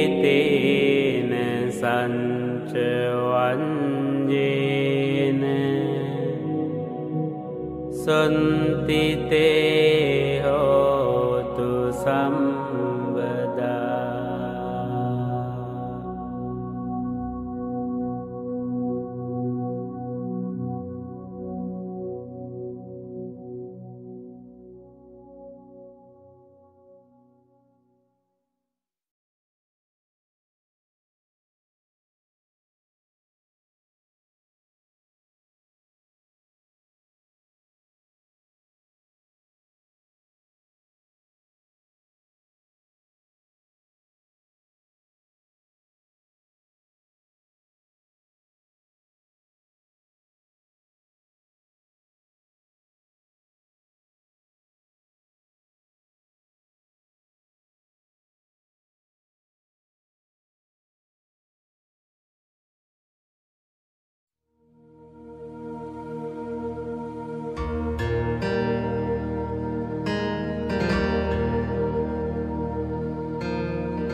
ඒතේන සංච වංජේන සොන්තිතේ හෝතු සම්වදා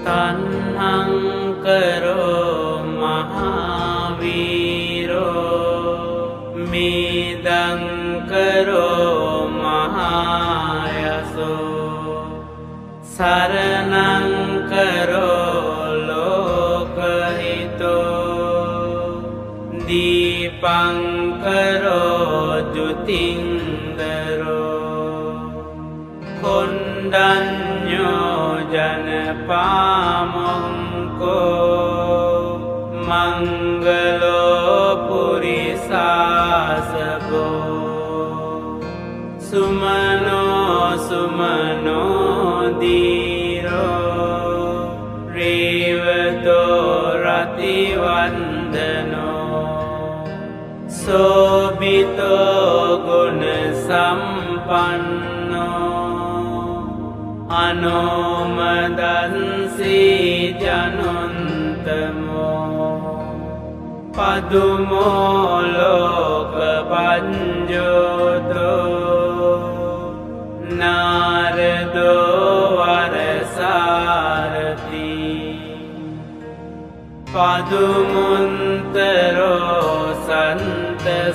තණ්හං කරෝ මහාවීරෝ මේදං කරෝ මහායසෝ සරණං කරෝ ලෝකහිතෝ දීපං කරෝ ජුතින්දරෝ කොණ්ඩඤ්ඤෝ ජනපාමොංකෝ මංගලෝ පුරිසාසබෝ सुमनो सुमनो धीरो रेवतो रतिवन्दनो शोभितो गुणसम्पन्नो अनोमदंसि जनुन्तमो पदुमो लोकपञ्जोतो नारदो वरसारथि पदुमुन्तरो सन्तसारो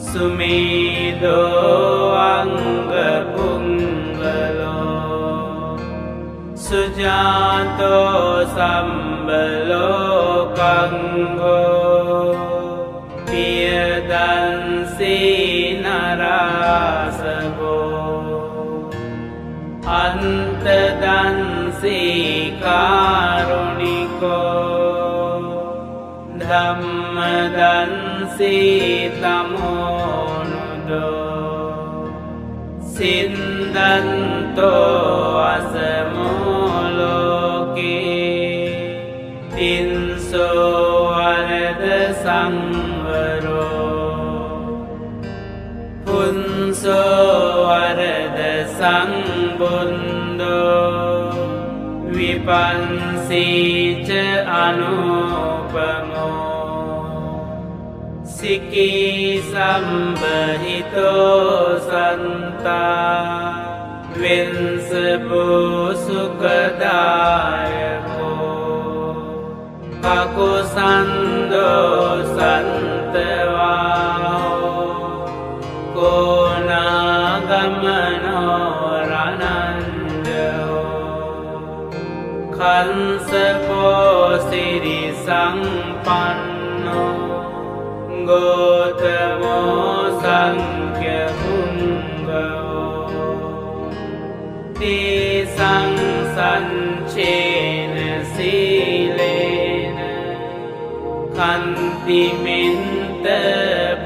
सुमेधो अङ्गपुङ्गलो सुजातो सम्बलोकङ्गो पियदंसि नरासगो अन्तदंसि कारुणिको धम्मदंसि तमोनुदो सिन्धन्तो असमो लोके तिंसो वरद संवरो पुंसो वरद संबुन्दो विपंसी च अनुपमो सिकी संबहितो संता विंसभो सुखदायको काकुसंदो संतवाहो कोनागमनो रनंदो कंसपो सिरि संपन्नो गोतमो संख्यपुंगो तेषां संचेन शीलेन कान्तिमिन्त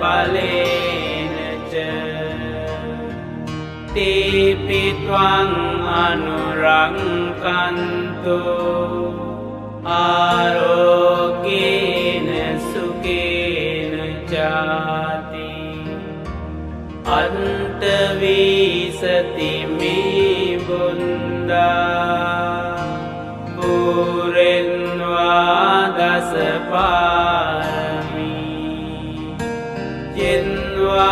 बलेन च तेऽपि त्वाम् अनुरङ्कन्तो आरोग्येन सुखेन जाति अन्तविशति मे बुन्दा पूरन्वा दशपारमी जिन्वा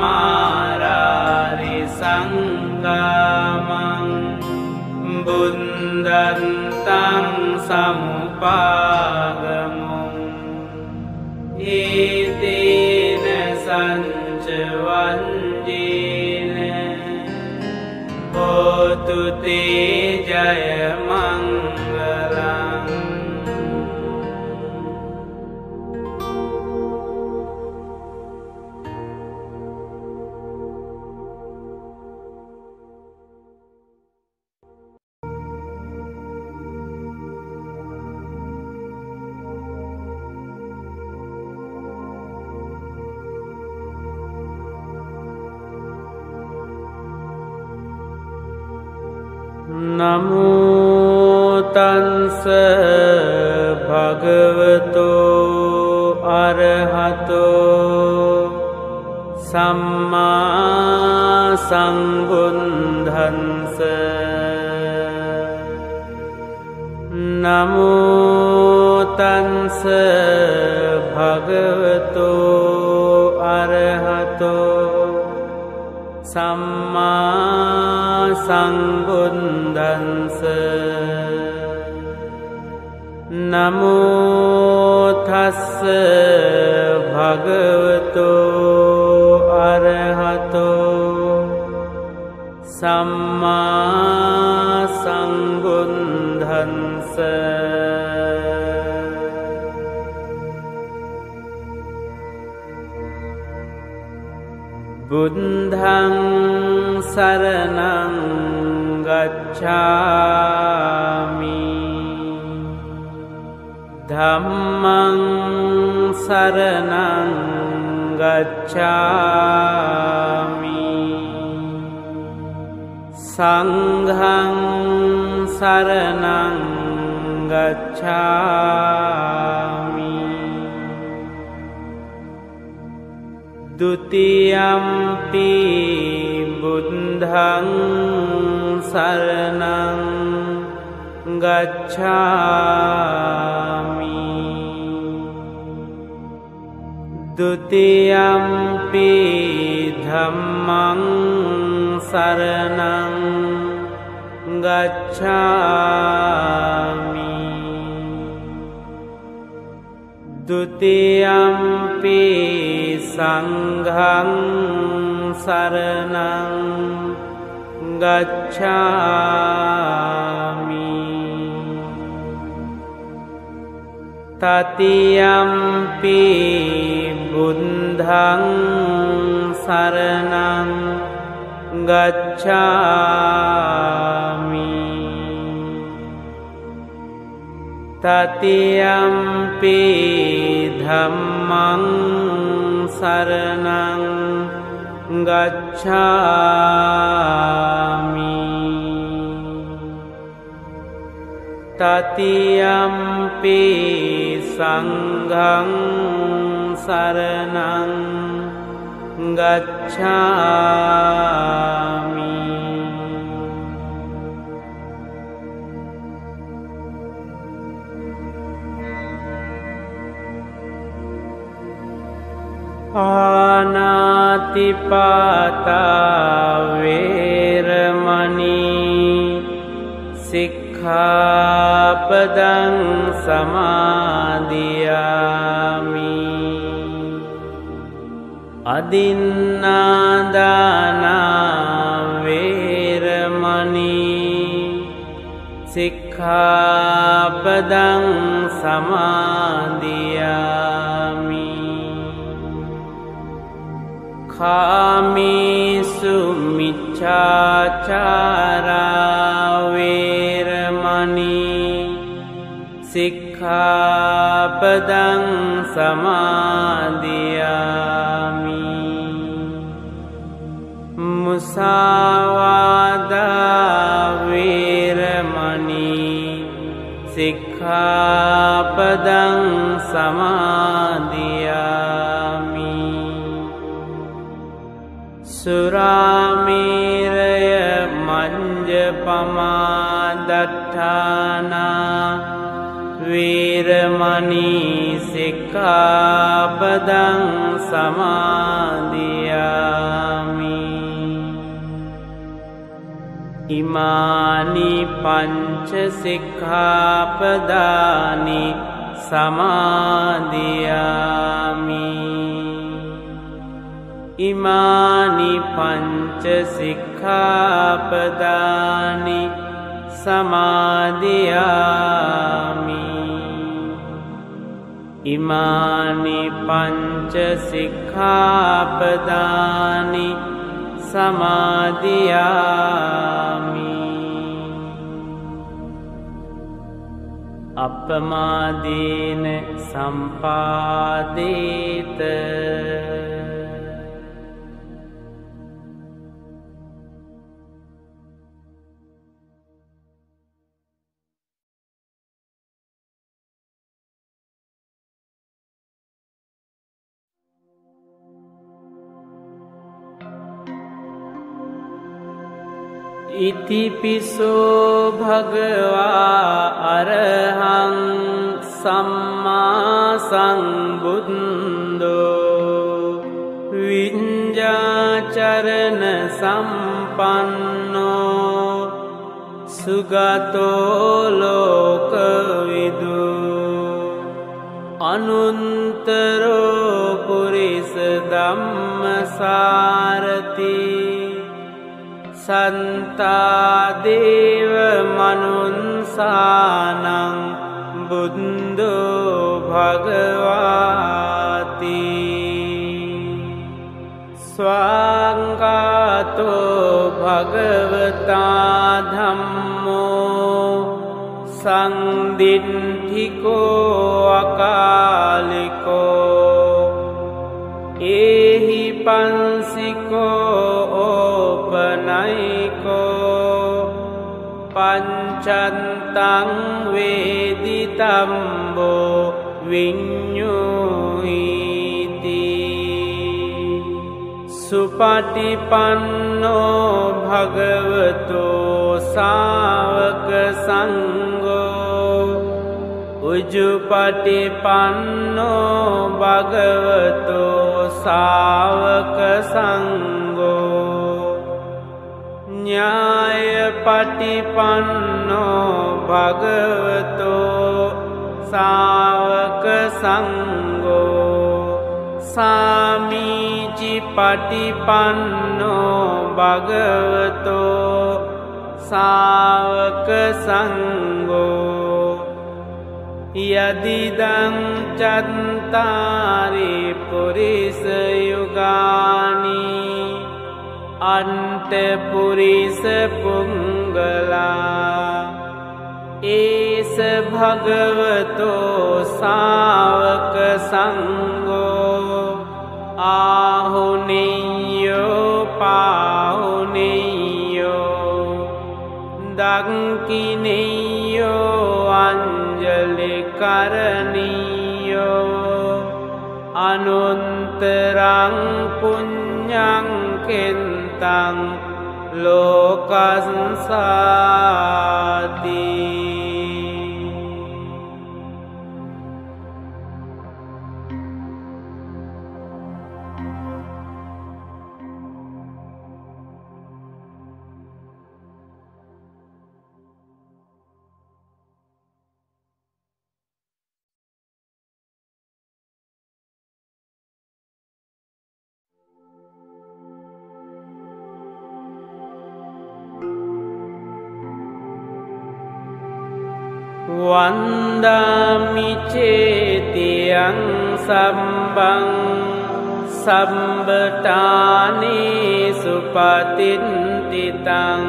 मारारि संगामं बुन्दन्तं समुपागमम् एतेन सञ्चवञ्जेन होतु ते जयमङ्गलम्। नमो तंस भगवतो अरहतो सम्मा संबुद्धंस। नमो तंस भगवतो अरहतो सम्मा संबुद्धंस। नमो तस्स भगवतो अरहतो सम्मा संबुद्धंस। बुद्धं शरणं गच्छामि धम्मं शरणं गच्छामि සංඝං සරණං ගච්ඡාමි ဒုတိယံ පි බුද්ධං සරණං ගච්ඡාමි ဒုတိယံ පි ධම්මං සරණං ගච්ඡාමි ဒုတိယံ පි සංඝං සරණං ගච්ඡාමි တတိယံ පි බුද්ධං සරණං ගච්ඡාමි တတိယံ පි ධම්මං සරණං ගච්ඡාමි တတိယံ පි සංඝං සරණං ගච්ඡාමි อานาติปาตาเวรมณีสิกขาปดังสมาธิยามิอดินนาดานาเวรมณีสิกขาปดังสมาธิยามิคามิสุมิจฉาจาราเวรมณีสิกขาปดังสมาธิยามิมุสาวาทาเวรมณีสิกขาปดังสมาธิยามิสุรามิรยมัญจปมาดัฏฐานาเวรมณีสิกขาปดังสมาธิยามิอิมานิปัญจสิกขาปดานิสมาธิยามิอิมานิปัญจสิกขาปดานิสมาธิยามิอิมานิปัญจสิกขาปดานิสมาธิยามิอัปปมาดีนสัมปาดิตඉතිපිසෝ භගවා අරහං සම්මා සම්බුද්ධෝ විඤ්ඤාචරණ සම්පන්නෝ සුගතෝ ලෝකවිදු අනුන්තරෝ පුරිස ධම්මසාරති සන්තා දේව මනුන්සානං බුද්ධෝ භගවාති ස්වාංගාතෝ භගවතා ධම්මෝ සංදිට්ඨිකෝ අකාලිකෝ ඒහි පන්සිකෝ ඕපනයිකෝ පංචන්තං වේදිතම්බෝ විඤ්ඤුහිති සුපටිපන්නෝ භගවතෝ සාවක සංඝෝ උජුපටිපන්නෝ භගවතෝ සාවක සංඝෝ ඤායපටිපන්නෝ භගවතෝ සාවක සංඝෝ සාමීචි පටිපන්නෝ භගවතෝ සාවක සංඝෝ යදිදං චත්තාරි පුරිස යුගානි අන්ත පුරිස පුංගලා ඒස භගවතෝ සාවක සංඝෝ ආහුනියෝ පාහුනියෝ දක්ඛිනියෝ අංජලි කරණියෝ අනුන්තරං පුඤ්ඤං කෙන්තං ලෝකස්සාති වන්දාමි චේතියං සම්බං සම්බටානේ සුපතින්තිතං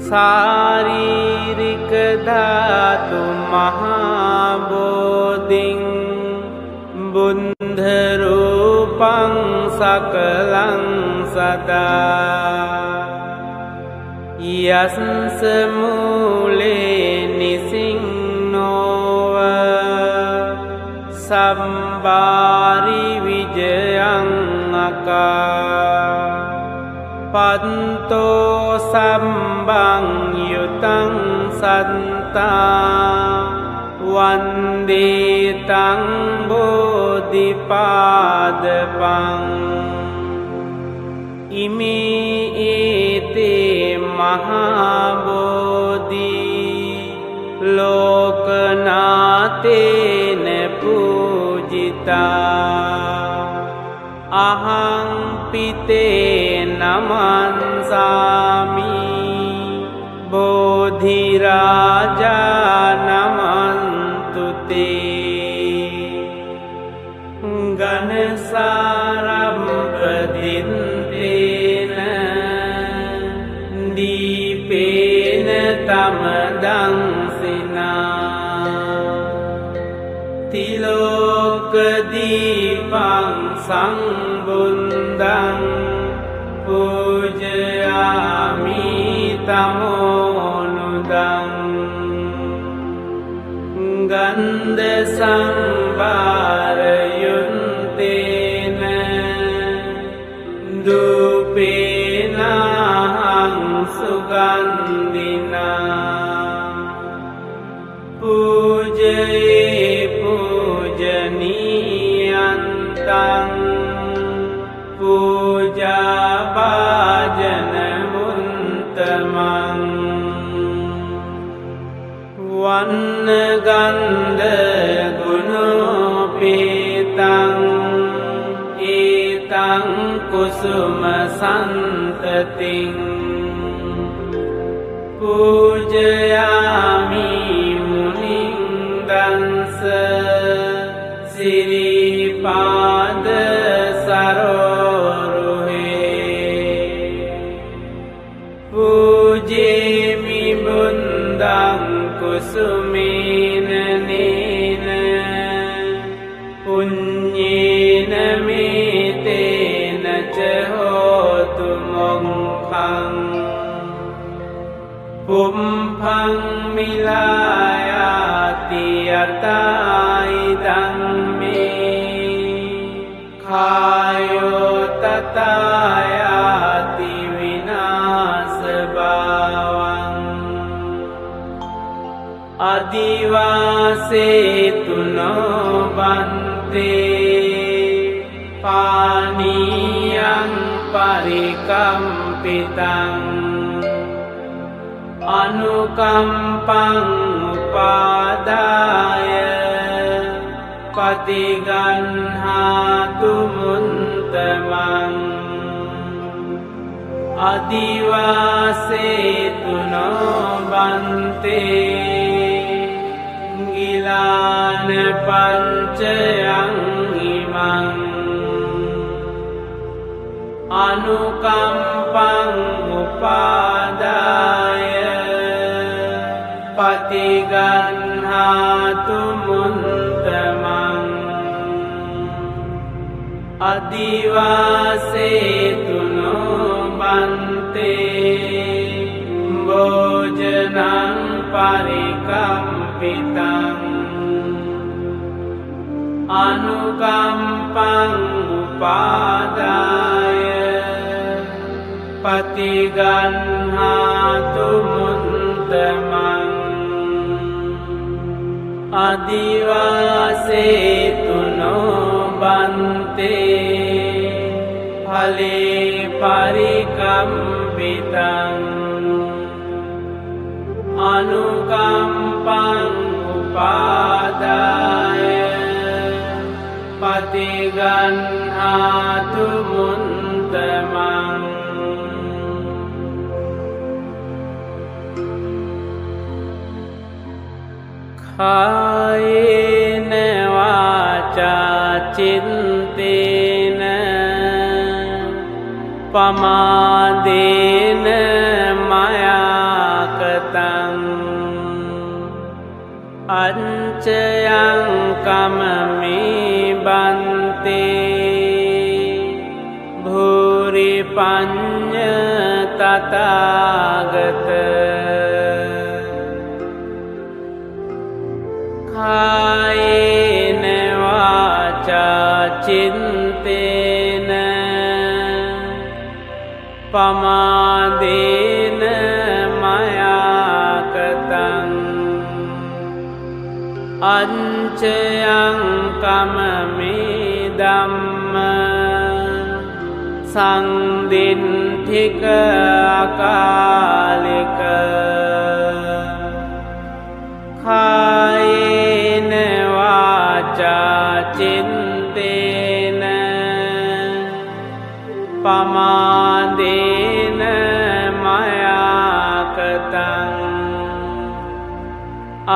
සාරීරික ධාතු මහා බෝධින් බුද්ධ රූපං සකලං සදා යස්ස මූලේ නිසින්නෝව සම්බාරි විජයං අකා පන්තෝ සම්බං යුතං සන්තා වන්දේතං බෝධිපාදපං ඉමේ ඒතේ මහා බෝධි ලෝකනාතේන පූජිතා අහං පිතේ නමන්සාමි බෝධි රාජා නමන්තුතේ ගනසාරම්පදින්තේන දීපේන තමදං තිලෝක දීපං සංබුන්දං පූජයාමි තමෝනුදං ගන්ධ සම්භාරයුත්තේන දූපේනහං සුගන්ධිනා පූජයේ පූජනීයන්තං පූජා භාජන මුන්තමං වන්න ගන්ධ ගුණෝපේතං ඒතං කුසුම සන්තතින් පූජයාමි මුනින්දංස සිරිපාද සරෝරුහේ පූජේමි බුන්දං කුසුමේන නේන පුඤ්ඤේන මේතේන ච හෝතු මොක්ඛං පුම්පං මිලායාති යතයිදං මේ කායෝ තතයාති විනාස භාවං අදිවාසේතුනෝ බන්තේ පානීයං පරිකම්පිතං අනුකම්පං උපාදාය පටිගන්හාතු මුන්තමං අදිවාසේතුනෝ බන්තේ ගිලාන පංචයං ඉමං අනුකම්පං උපාදාය පටිගන්හාතු මුන්තමං අදිවාසේතුනෝ බන්තේ භෝජනං පරිකම්පිතං අනුකම්පං උපාදාය පටිගන්හාතු මුන්තමං අදිවාසේතුනෝ බන්තේ ඵලේ පරිකම්පිතං අනුකම්පං උපාදාය පටිගන්හාතු මුන්තමං කායේන වාචා චින්තේන පමාදේන මයාකතං අංචයං කමමේ බන්තේ භූරි පඤ්ඤ තථාගත කායේන වාචා චින්තේන පමාදේන මයාකතං අංචයං කමමේ ධම්ම සංදින්ඨික අකාලික කායේන වාචා චින්තේන පමාදේන මයාකතං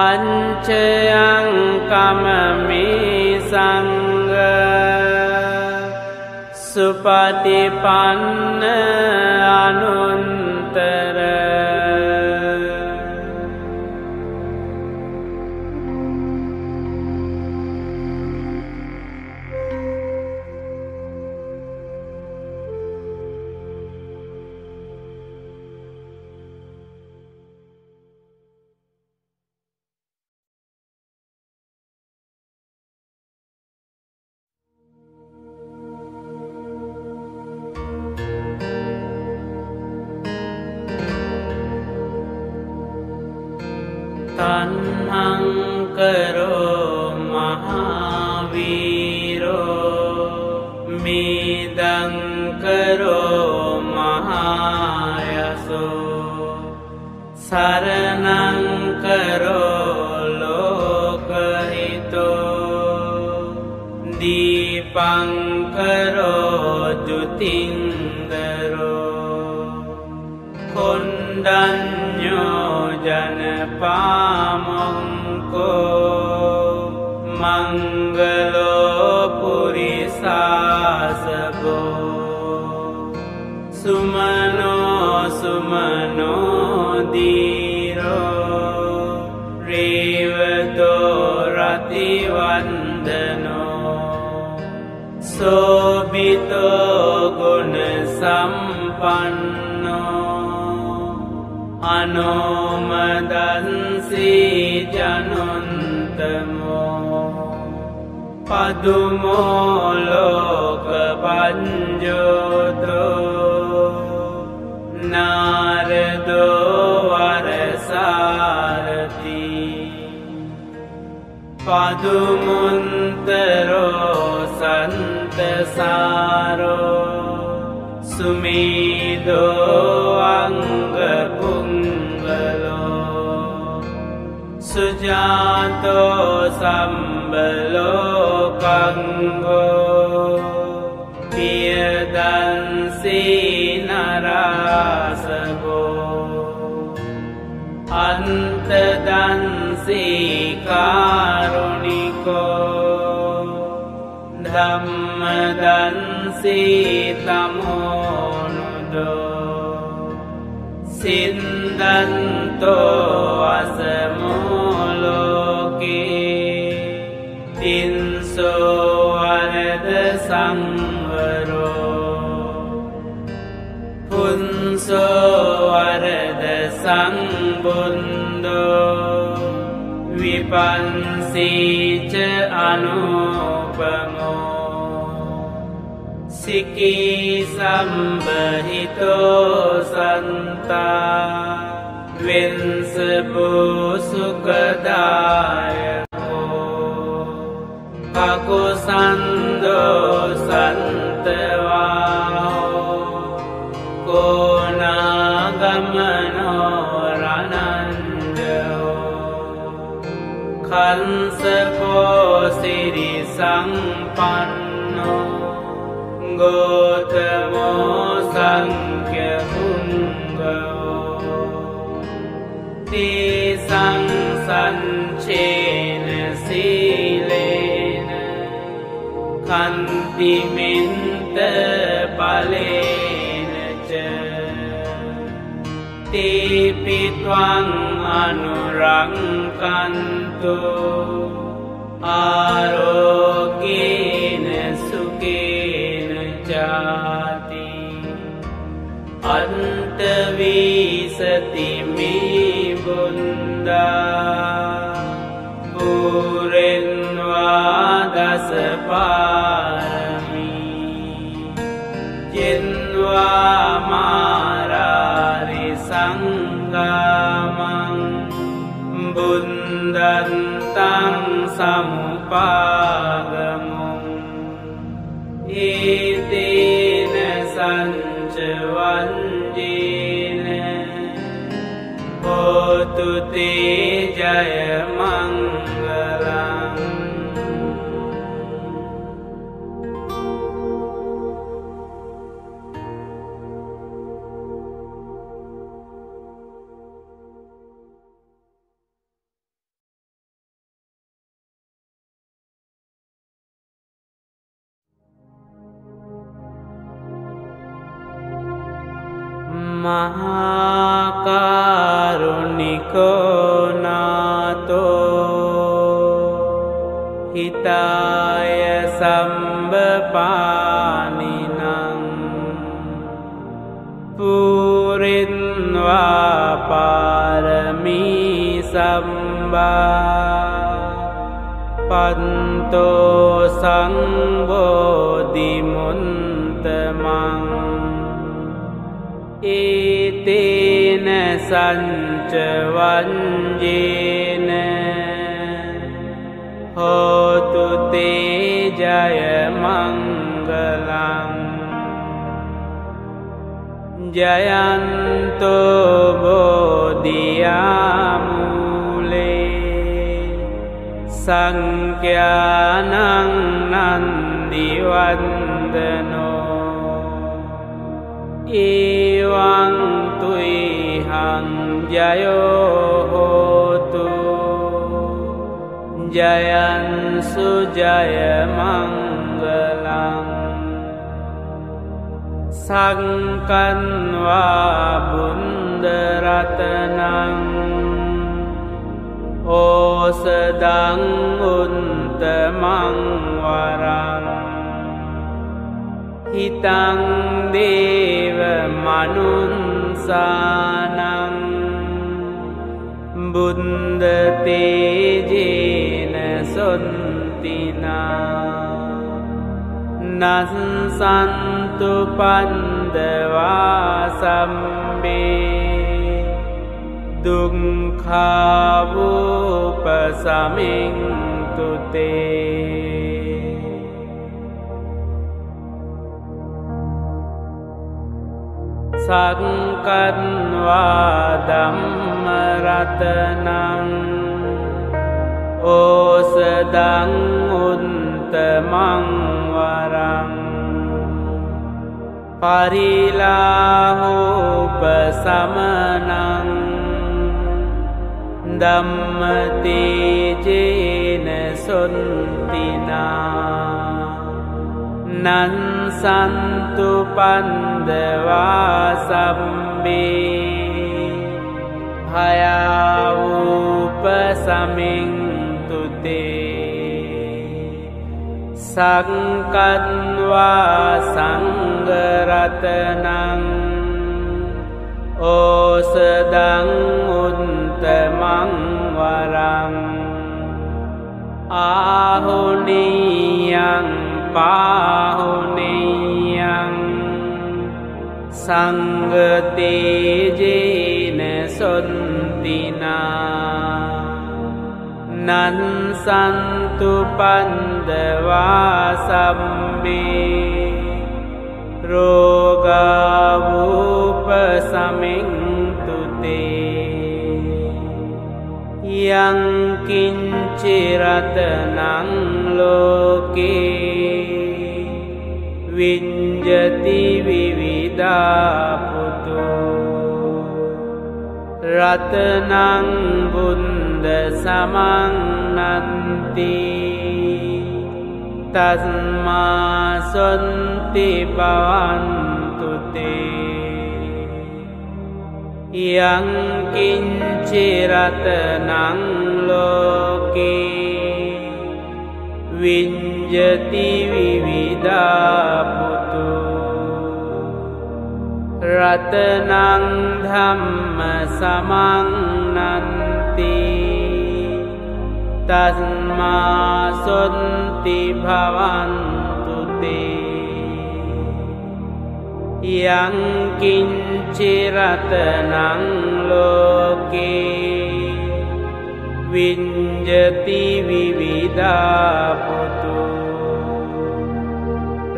අංචයං කමමේ සංඝ සුපටිපන්න අනුත්තර තණ්හං කරෝ මහාවීරෝ මේදං කරෝ මහායසෝ සරණං කරෝ ලෝකහිතෝ දීපං කරෝ ජුතින්දරෝ කොණ්ඩඤ්ඤෝ ජනපාමංකෝ මංගලෝ පුරිසාසබෝ සුමනෝ සුමනෝ දීරෝ රේවතෝ රතිවන්දනෝ සෝබිතෝ ගුණ සම්පන්නෝ අනෝමදන්සී ජනුන්තමෝ පදුමෝ ලෝක පංජෝතෝ නාරදෝ වරසාරති පදුමුන්තරෝ සන්තසාරෝ සුමීදෝ අංගපුංගලෝ සුජාතෝ සම්බලෝකංගෝ පියදන්සී නරාසගෝ අන්තදන්සී කාරුණිකෝ ධම්මදන්සී තමෝනුදෝ සින්දන්තෝ අසමෝලෝකේ තින්සෝ වරද සංවරෝ පුන්සෝ වරද සංබුන්දෝ විපන්සීච අනුපමෝ සිකී සම්බහිතෝ සන්තා වින්සපෝ සුකදායකෝ කකුසන්දෝ සන්තවාහෝ කෝනාගමනෝ රනන්දෝ කංසපෝ සිරි සම්පන්නෝ ගෝතමෝ සංඛ්‍ය පුංගෝ තේසං සංචේන සීලේන කන්තිමින්ත බලේන ච තේපිත්වං අනුරංකන්තු ආරෝගේන සුකේන ජාති අන්තවීසති මේ බුන්දා පුරෙන්වා දස පාරමී ජෙන්වා මාරාරි සංගාමං බුන්දන්තං සමුපාගමුං ඒතේන සංචවන්ජේන හෝතු තේ ජය මංගලං මහාකාරුණිකෝ නාතෝ හිතාය සම්බපානිනං පුරින්වා පාරමී සම්බා පන්තෝ සංබෝධිමුන්තමං ඒතේන සංචවන්ජේන හෝතු තේ ජය මංගලං ජයන්තෝ බෝධියාමූලේ සංඛ්‍යානං නන්දිවන්දනෝ ඒවං තුයිහං ජයෝ හෝතු ජයන්සු ජය මංගලං සංකන්වා බුන්දරතනං ඕසදං උන්තමං වරං හිතං දේව මනුන්සානං බුද්ධ තේජේන සොන්තිනා නස්සන්තු පන්දවා සම්බේ දුක්ඛාවෝපසමින්තු තේ සක්කන්වා ධම්ම රතනං ඕසදං උත්තමං වරං පරිලාහෝපසමනං ධම්ම තේජේන සොන්තිනා නන්සන්තු පන්දවා සම්බේ භයාවූපසමින්තු තේ සක්කන්වා සංඝරතනං ඕසදං උත්තමං වරං ආහුනියං පාහුනියං සංඝ තේජේන සොන්තිනා නන්සන්තු පන්දවා සම්බේ රෝගාවූපසමින්තු තේ යං කිංචි රතනං ලෝකේ විඤ්ජති විවිධාපුතු රතනං බුද්ධ සමන්නන්ති තස්මා සොන්ති භවන්තු තේ යං කිංචි රතනං ලෝකේ විඤ්ජති විවිධාපුතු රතනං ධම්ම සමන්නන්ති තස්මා සොන්ති භවන්තු තේ යං කිංචි රතනං ලෝකේ විඤ්ජති විවිධාපුතු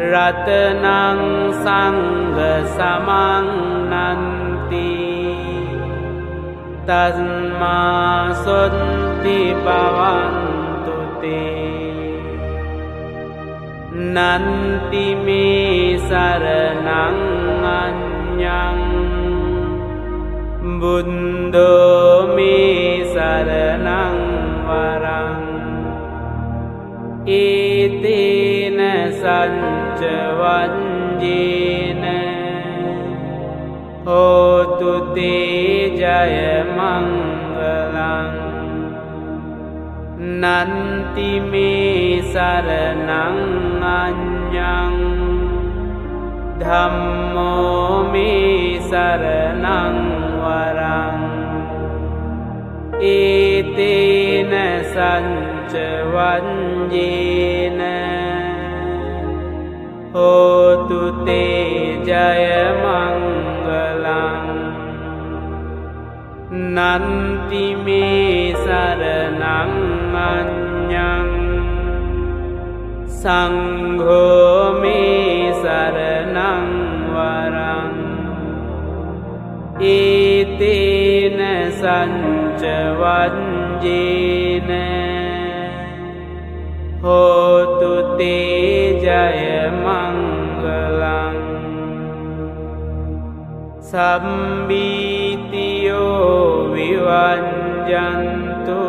රතනං සංඝ සමන්නන්ති තස්මා සොන්ති භවන්තු තේ නන්ති මේ සරණං අඤ්ඤං බුද්ධෝ මේ සරණං වරං ඒතේන සච්ච වංජේන හෝතු තේ ජය මංගලං නන්ති මේ සරණං අඤ්ඤං ධම්මෝ මේ සරණං වරං ඒතේන සච්ච වංජේන හෝතු තේ ජය මංගලං නන්ති මේ සරණං අඤ්ඤං සංඝෝ මේ සරණං වරං ඒතේන සච්ච වංජේන හෝතු තේ ජය මංගලං සම්බීතියෝ විවංජන්තු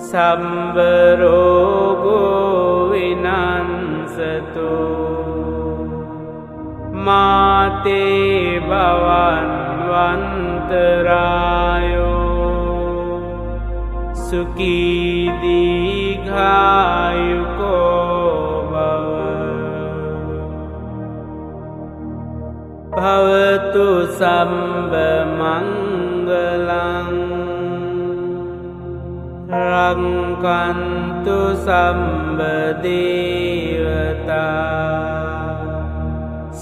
සම්බ රෝගෝ විනංසතු මාතේ භවන් වන්තරායෝ සුඛී දීඝායුකෝ භව भवतु सम्ब मंगलं रक्षन्तु सम्ब देवता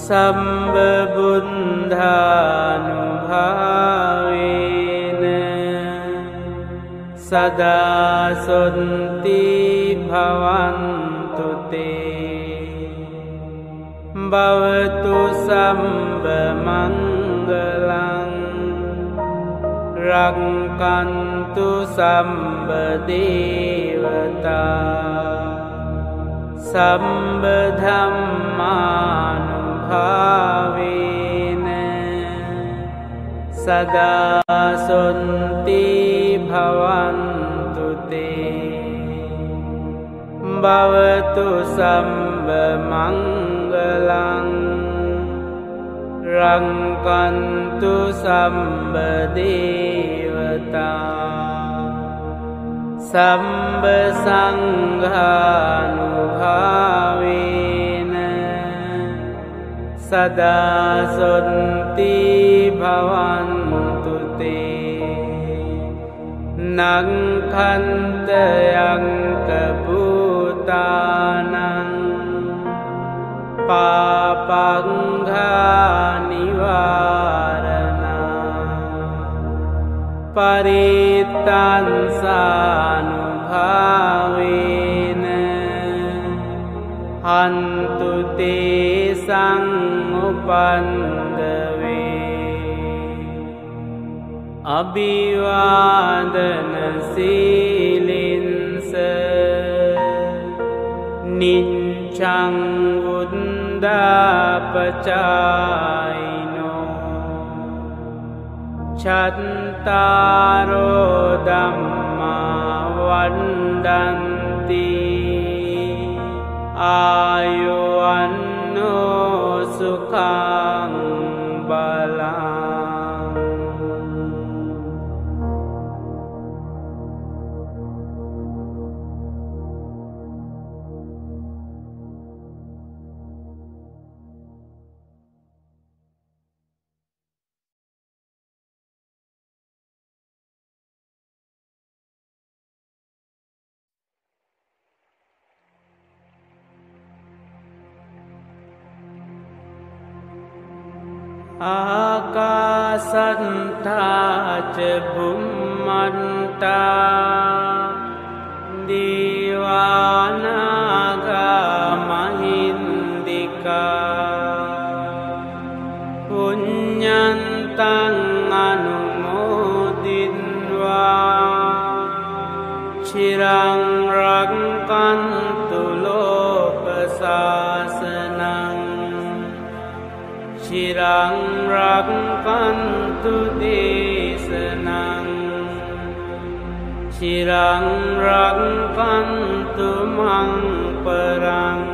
सम्ब बुद्धानुभावेन सदा सन्ति भवन्तु ते भवतु सम्ब मंगलं रक्षन्तु सम्ब देवता सम्ब धम्मानुभावेन सदा सन्ति भवन्तु ते भवतु सम्ब मंगलं रक्षन्तु सम्ब देवता सम्ब संघानुभावेन सदा सन्ति भवन्तु ते नङ्खन्तयङ्कभूतानां पापङ्घानिवारणा परित्तांसानुभावेन हन्तु ते समुपन्दवे अभिवादनशीलिन्स निच्चं वुन्दापचायिनो चत्तारो धम्मा वन्दन्ति आयुवन्नो सुखं बलम् आकाशन्ता च भुम्मन्ता देवानागा महिन्दिका पुण्यन्तं अनुमोदित्वा चिरं रक्षन्तु लोकशासनम् चिरं रक्षन्तु देशनं चिरं रक्षन्तु मं परम्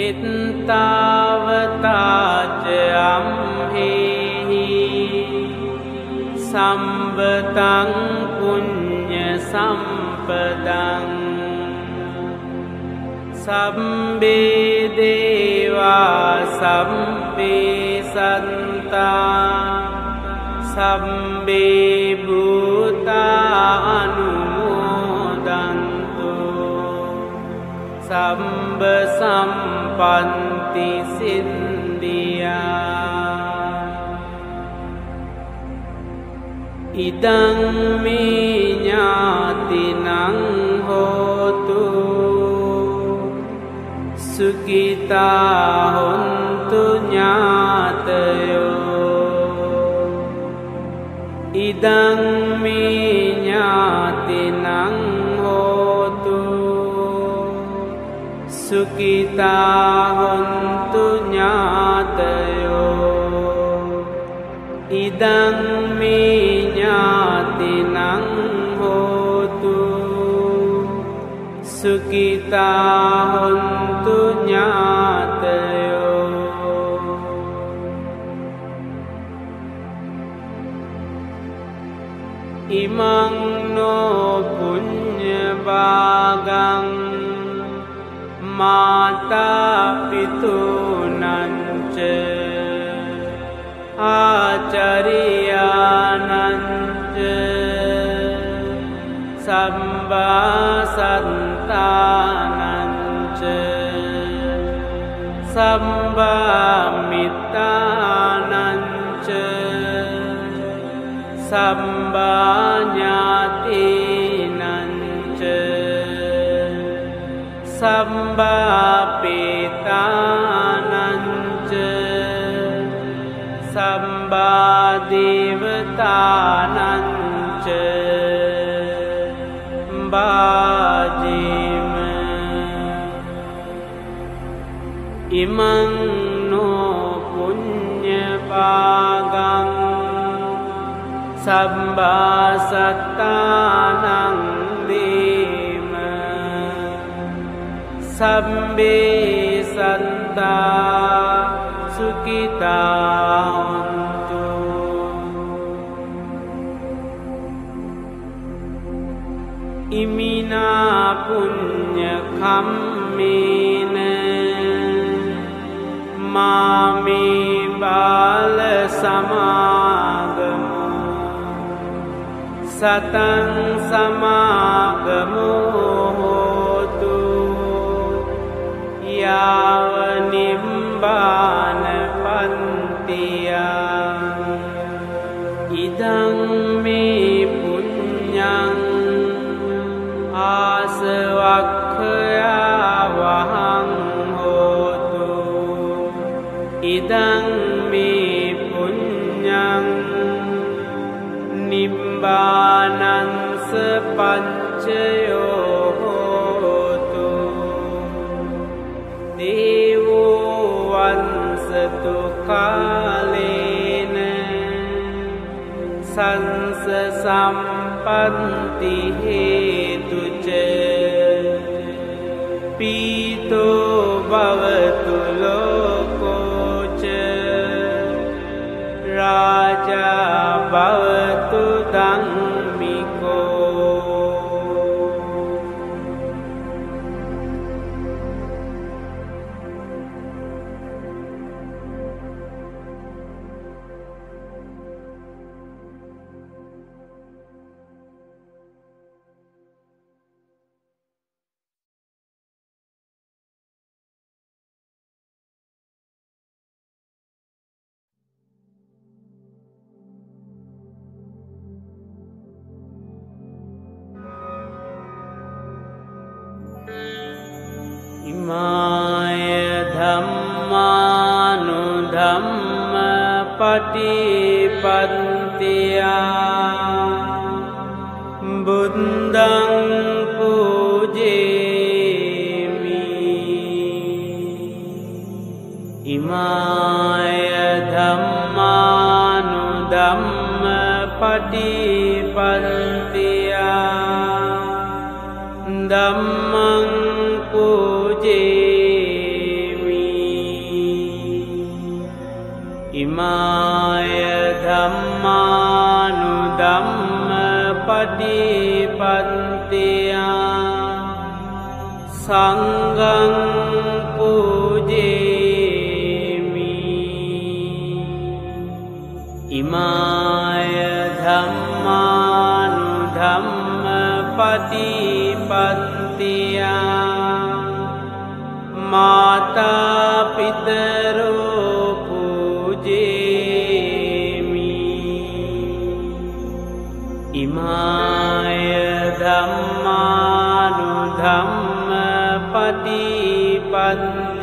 इत्तावता च अम्हेहि सम्पतं पुण्यसम्पदम् सम्बे देवा सम्बे सन्ता सम्बे भूता अनुमोदन्तु सम्ब सम्पन्ति सिद्धिया इदं मे ज्ञातिनं होतु सुखिता होन्तु ज्ञातयो इदं मे ज्ञातिनं होतु सुखिता होन्तु ज्ञातयो इदं मे ज्ञातिनं होतु सुखिता होन्तु ज्ञातयो इमं नो पुण्यभागं माता पितॄन् සත්තානංච සම්බා මිත්තානංච සම්බා ඥාතිනංච සම්බා පේතානංච සම්බා දේවතානංච බාජීම ඉමං නෝ පුඤ්ඤ පාගං සම්බා සත්තානං දීම සම්බේ සත්තා සුඛිතා හොන්තු ඉමිනා පුඤ්ඤ කම්මේන මාමේ බාල සමාගමු සතං සමාගමු හෝතු යාව නිබ්බාන පන්තියා ඉදං මේ පුඤ්ඤං ආසවක්ඛයා වහං හෝතු ඉදං මේ පුඤ්ඤං නිබ්බානංස පච්චයෝ හෝතු දේවෝ වංසතු කාලේන සංස සම්පන්ති හේතුච පීතෝ භවතු ලෝකෝච රාජා භවතු ධම්මිකෝ ඉමාය ධම්මානුධම්ම පටිපත්තියා බුද්ධං පූජේමි ඉමාය ධම්මානුධම්ම පටිපත්තියා ධම්මං පූජේමි ඉමාය ධම්මානුධම්ම පටිපත්තියා සංඝං පූජේමි ඉමාය ධම්මානුධම්ම පටිපත්තියා මාතා පිතරෝ පූජේමි ඉමාය ධම්මානුධම්ම පටිපත්තියා